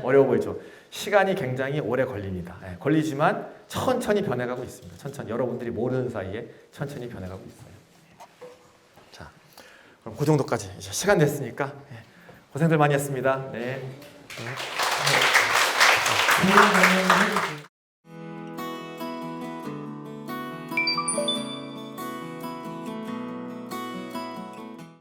어려워 보이죠. 시간이 굉장히 오래 걸립니다. 걸리지만 천천히 변해가고 있습니다. 천천히 여러분들이 모르는 사이에 천천히 변해가고 있어요. 자, 그럼 그 정도까지 이제 시간 됐으니까 고생들 많이 했습니다. 네.